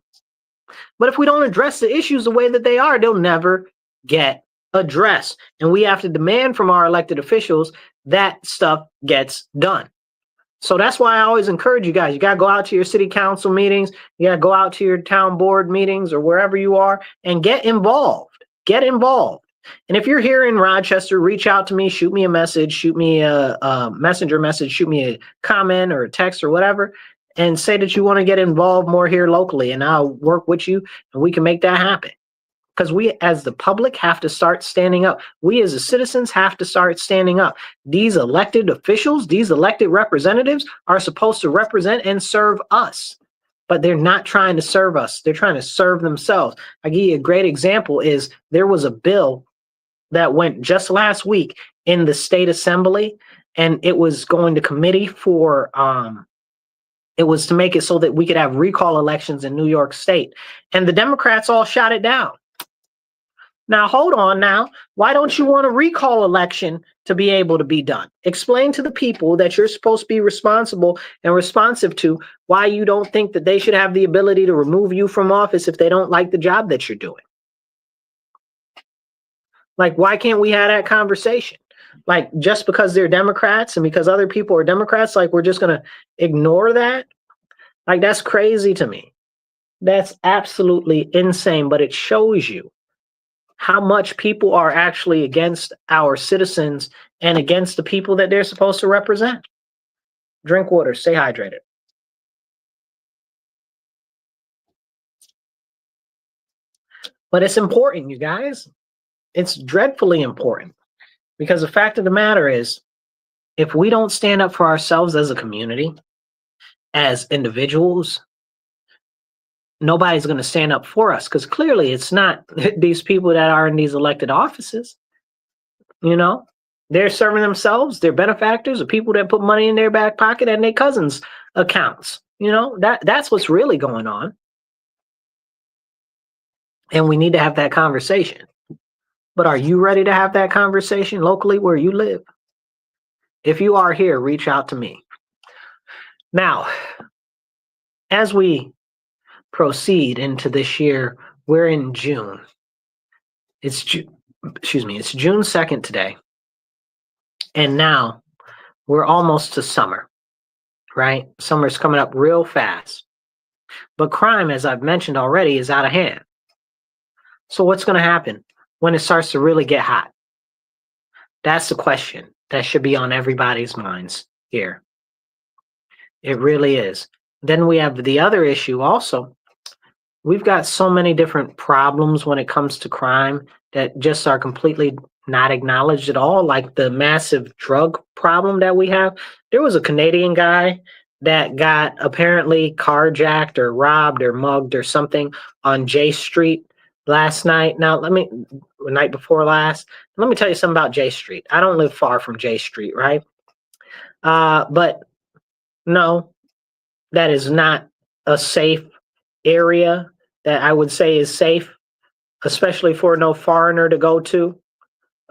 But if we don't address the issues the way that they are, they'll never get addressed. And we have to demand from our elected officials that stuff gets done. So that's why I always encourage you guys. You got to go out to your city council meetings. You got to go out to your town board meetings or wherever you are and get involved. Get involved. And if you're here in Rochester, reach out to me, shoot me a message, shoot me a messenger message, shoot me a comment or a text or whatever, and say that you want to get involved more here locally, and I'll work with you and we can make that happen. Because we as the public have to start standing up. We as the citizens have to start standing up. These elected officials, these elected representatives are supposed to represent and serve us. but they're not trying to serve us. They're trying to serve themselves. I give you a great example is there was a bill that went just last week in the state assembly, and it was going to committee for it was to make it so that we could have recall elections in New York State. And the Democrats all shot it down. Now, hold on now. Why don't you want a recall election to be able to be done? Explain to the people that you're supposed to be responsible and responsive to why you don't think that they should have the ability to remove you from office if they don't like the job that you're doing. Like, why can't we have that conversation? Like, just because they're Democrats and because other people are Democrats, like, we're just going to ignore that? Like, that's crazy to me. That's absolutely insane, but it shows you how much people are actually against our citizens and against the people that they're supposed to represent. Drink water, stay hydrated. But it's important, you guys. It's dreadfully important, because the fact of the matter is, if we don't stand up for ourselves as a community, as individuals, nobody's going to stand up for us, because clearly it's not these people that are in these elected offices. You know, they're serving themselves, they're benefactors, the people that put money in their back pocket and their cousins' accounts. You know, that's what's really going on. And we need to have that conversation. But are you ready to have that conversation locally where you live? If you are here, reach out to me. Now, as we proceed into this year, we're in June. It's June 2nd today. And now we're almost to summer, right? Summer's coming up real fast. But crime, as I've mentioned already, is out of hand. So what's going to happen when it starts to really get hot? That's the question that should be on everybody's minds here. It really is. Then we have the other issue also. We've got so many different problems when it comes to crime that just are completely not acknowledged at all, like the massive drug problem that we have. There was a Canadian guy that got apparently carjacked or robbed or mugged or something on J Street last night. Now, night before last, let me tell you something about J Street. I don't live far from J Street, right? But no, that is not a safe area that I would say is safe, especially for no foreigner to go to.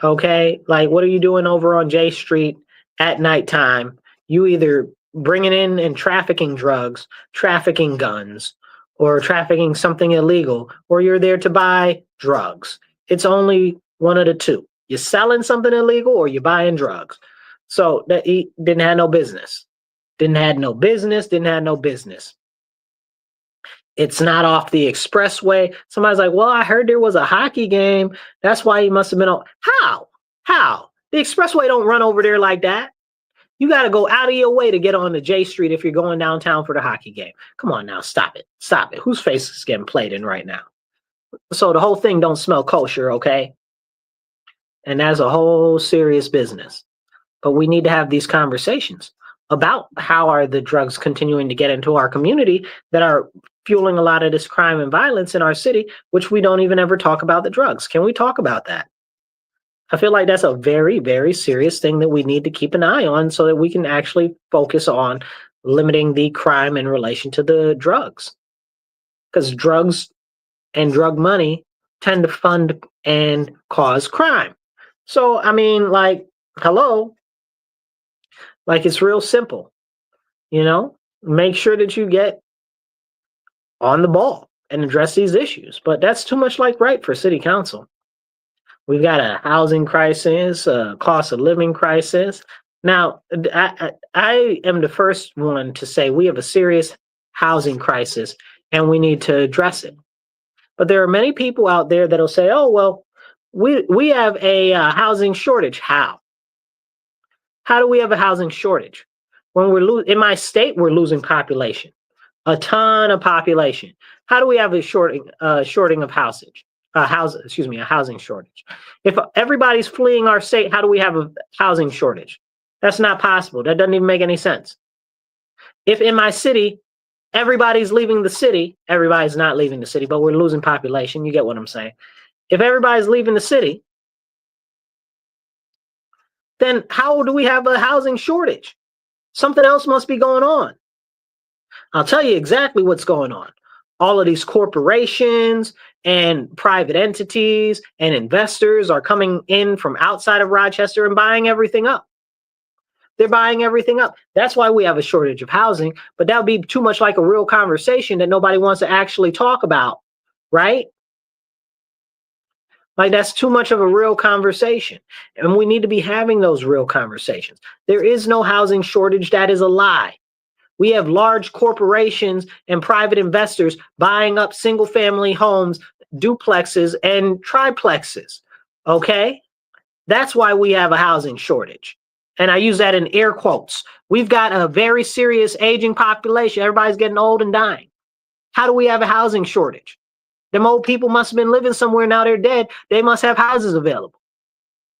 Okay, like, what are you doing over on J Street at nighttime? You either bringing in and trafficking drugs, trafficking guns, or trafficking something illegal, or you're there to buy drugs. It's only one of the two. You're selling something illegal or you're buying drugs. So that he didn't have no business. Didn't have no business. It's not off the expressway. Somebody's like, well, I heard there was a hockey game. That's why he must have been on. How? The expressway don't run over there like that. You got to go out of your way to get on the J Street if you're going downtown for the hockey game. Come on now, stop it. Whose face is getting played in right now? So the whole thing don't smell kosher, okay? And that's a whole serious business. But we need to have these conversations about how are the drugs continuing to get into our community that are fueling a lot of this crime and violence in our city, which we don't even ever talk about the drugs. Can we talk about that? I feel like that's a very, very serious thing that we need to keep an eye on so that we can actually focus on limiting the crime in relation to the drugs. Because drugs and drug money tend to fund and cause crime. So, I mean, like, hello? Like, it's real simple, you know? Make sure that you get on the ball and address these issues. But that's too much like right for city council. We've got a housing crisis, a cost of living crisis. Now, I am the first one to say we have a serious housing crisis and we need to address it. But there are many people out there that'll say, oh, well, we have a housing shortage. How? How do we have a housing shortage? When in my state, we're losing population, a ton of population. How do we have a shorting of a housing shortage? If everybody's fleeing our state, how do we have a housing shortage? That's not possible. That doesn't even make any sense. If in my city, everybody's leaving the city. Everybody's not leaving the city, but we're losing population. You get what I'm saying? If everybody's leaving the city, then how do we have a housing shortage? Something else must be going on. I'll tell you exactly what's going on. All of these corporations and private entities and investors are coming in from outside of Rochester and buying everything up. They're buying everything up. That's why we have a shortage of housing, but that would be too much like a real conversation that nobody wants to actually talk about, right? Like that's too much of a real conversation. And we need to be having those real conversations. There is no housing shortage. That is a lie. We have large corporations and private investors buying up single family homes, duplexes and triplexes. Okay? That's why we have a housing shortage. And I use that in air quotes. We've got a very serious aging population. Everybody's getting old and dying. How do we have a housing shortage? Them old people must have been living somewhere. Now they're dead. They must have houses available.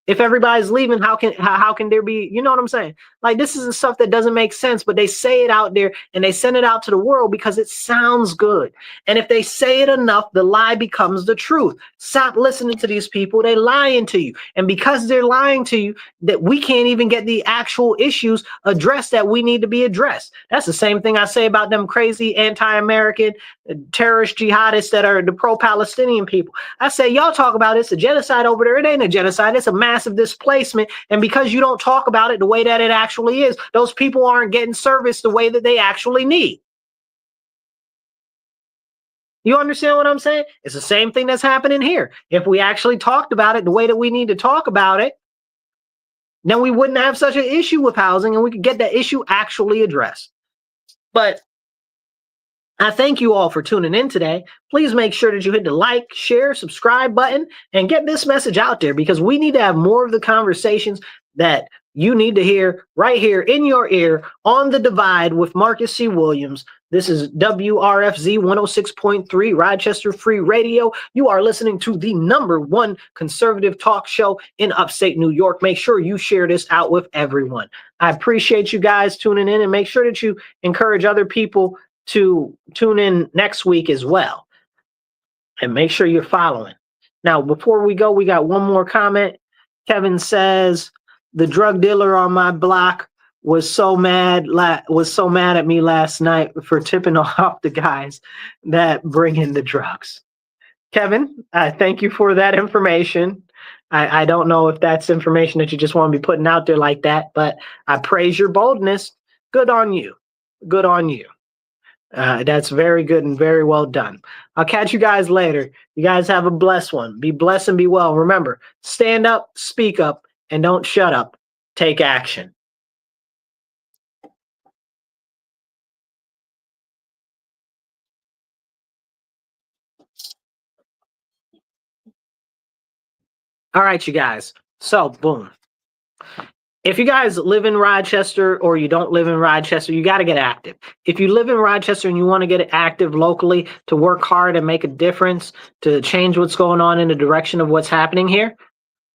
If everybody's leaving, how can there be, you know what I'm saying? Like this is the stuff that doesn't make sense, but they say it out there and they send it out to the world because it sounds good. And if they say it enough, the lie becomes the truth. Stop listening to these people. They're lying to you. And because they're lying to you, that we can't even get the actual issues addressed that we need to be addressed. That's the same thing I say about them crazy anti-American terrorist jihadists that are the pro-Palestinian people. I say, y'all talk about it's a genocide over there. It ain't a genocide. It's a massive displacement. And because you don't talk about it the way that it actually is, those people aren't getting service the way that they actually need. You understand what I'm saying? It's the same thing that's happening here. If we actually talked about it the way that we need to talk about it, then we wouldn't have such an issue with housing and we could get that issue actually addressed. But I thank you all for tuning in today. Please make sure that you hit the like, share, subscribe button and get this message out there because we need to have more of the conversations that you need to hear right here in your ear on The Divide with Marcus C. Williams. This is WRFZ 106.3 Rochester Free Radio. You are listening to the #1 conservative talk show in upstate New York. Make sure you share this out with everyone. I appreciate you guys tuning in and make sure that you encourage other people to tune in next week as well. And make sure you're following. Now, before we go, we got one more comment. Kevin says, the drug dealer on my block was so mad at me last night for tipping off the guys that bring in the drugs. Kevin, I thank you for that information. I don't know if that's information that you just want to be putting out there like that, but I praise your boldness. Good on you. Good on you. That's very good and very well done. I'll catch you guys later. You guys have a blessed one. Be blessed and be well. Remember, stand up, speak up, and don't shut up. Take action. All right, you guys. So, boom. If you guys live in Rochester or you don't live in Rochester, you got to get active. If you live in Rochester and you want to get active locally to work hard and make a difference, to change what's going on in the direction of what's happening here,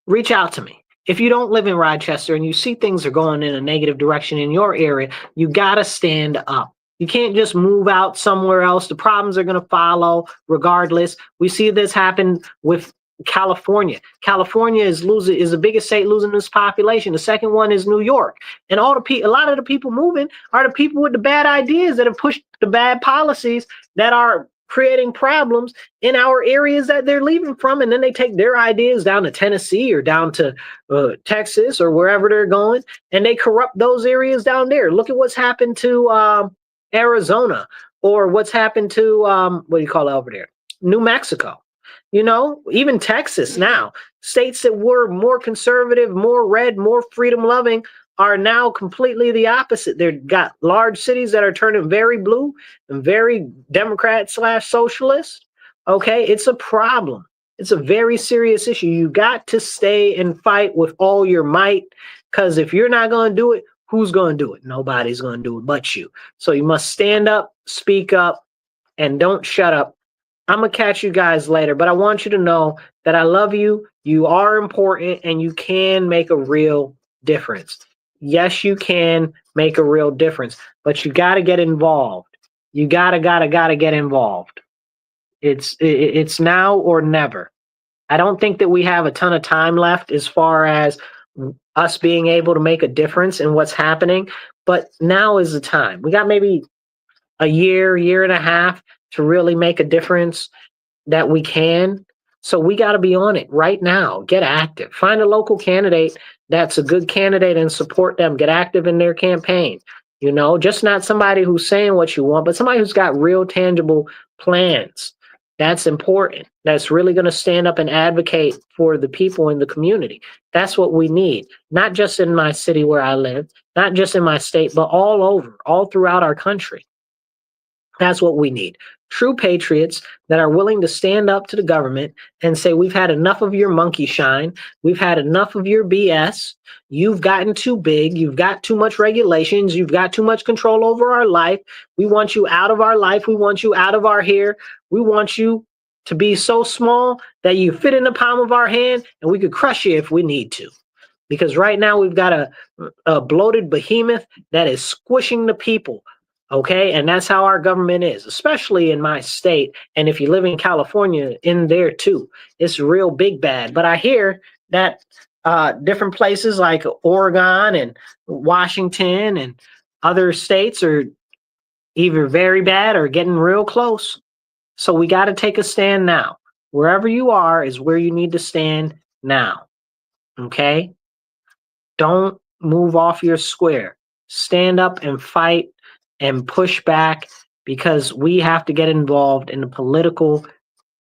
reach out to me. If you don't live in Rochester and you see things are going in a negative direction in your area, you got to stand up. You can't just move out somewhere else. The problems are going to follow regardless. We see this happen with California. California is the biggest state losing its population. The second one is New York. And a lot of the people moving are the people with the bad ideas that have pushed the bad policies that are creating problems in our areas that they're leaving from. And then they take their ideas down to Tennessee or down to Texas or wherever they're going, and they corrupt those areas down there. Look at what's happened to Arizona, or what's happened to, what do you call it over there? New Mexico. You know, even Texas now, states that were more conservative, more red, more freedom loving are now completely the opposite. They've got large cities that are turning very blue and very Democrat/socialist. Okay, it's a problem. It's a very serious issue. You got to stay and fight with all your might, because if you're not going to do it, who's going to do it? Nobody's going to do it but you. So you must stand up, speak up, and don't shut up. I'm going to catch you guys later, but I want you to know that I love you. You are important and you can make a real difference. Yes, you can make a real difference, but you got to get involved. You gotta get involved. It's now or never. I don't think that we have a ton of time left as far as us being able to make a difference in what's happening, but now is the time. We got maybe a year and a half to really make a difference that we can. So we got to be on it right now. Get active. Find a local candidate that's a good candidate and support them. Get active in their campaign. You know, just not somebody who's saying what you want, but somebody who's got real tangible plans. That's important. That's really going to stand up and advocate for the people in the community. That's what we need, not just in my city where I live, not just in my state, but all over, all throughout our country. That's what we need. True patriots that are willing to stand up to the government and say, we've had enough of your monkey shine. We've had enough of your BS. You've gotten too big. You've got too much regulations. You've got too much control over our life. We want you out of our life. We want you out of our hair. We want you to be so small that you fit in the palm of our hand and we could crush you if we need to. Because right now we've got a bloated behemoth that is squishing the people. Okay, and that's how our government is, especially in my state. And if you live in California, in there too, it's real big bad. But I hear that different places like Oregon and Washington and other states are either very bad or getting real close. So we got to take a stand now. Wherever you are is where you need to stand now. Okay, don't move off your square. Stand up and fight and push back, because we have to get involved in the political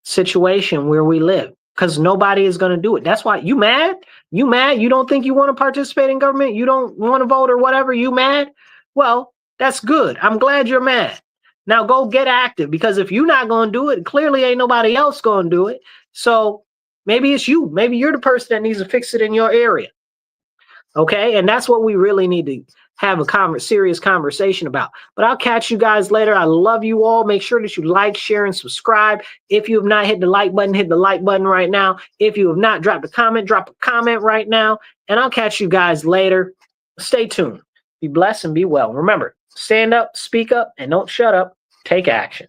situation where we live, because nobody is going to do it. That's why you mad? You mad? You don't think you want to participate in government? You don't want to vote or whatever? You mad? Well, that's good. I'm glad you're mad. Now go get active, because if you're not going to do it, clearly ain't nobody else going to do it. So maybe it's you. Maybe you're the person that needs to fix it in your area. Okay, and that's what we really need to have a serious conversation about. But I'll catch you guys later. I love you all. Make sure that you like, share, and subscribe. If you have not hit the like button, hit the like button right now. If you have not dropped a comment, drop a comment right now. And I'll catch you guys later. Stay tuned. Be blessed and be well. Remember, stand up, speak up, and don't shut up. Take action.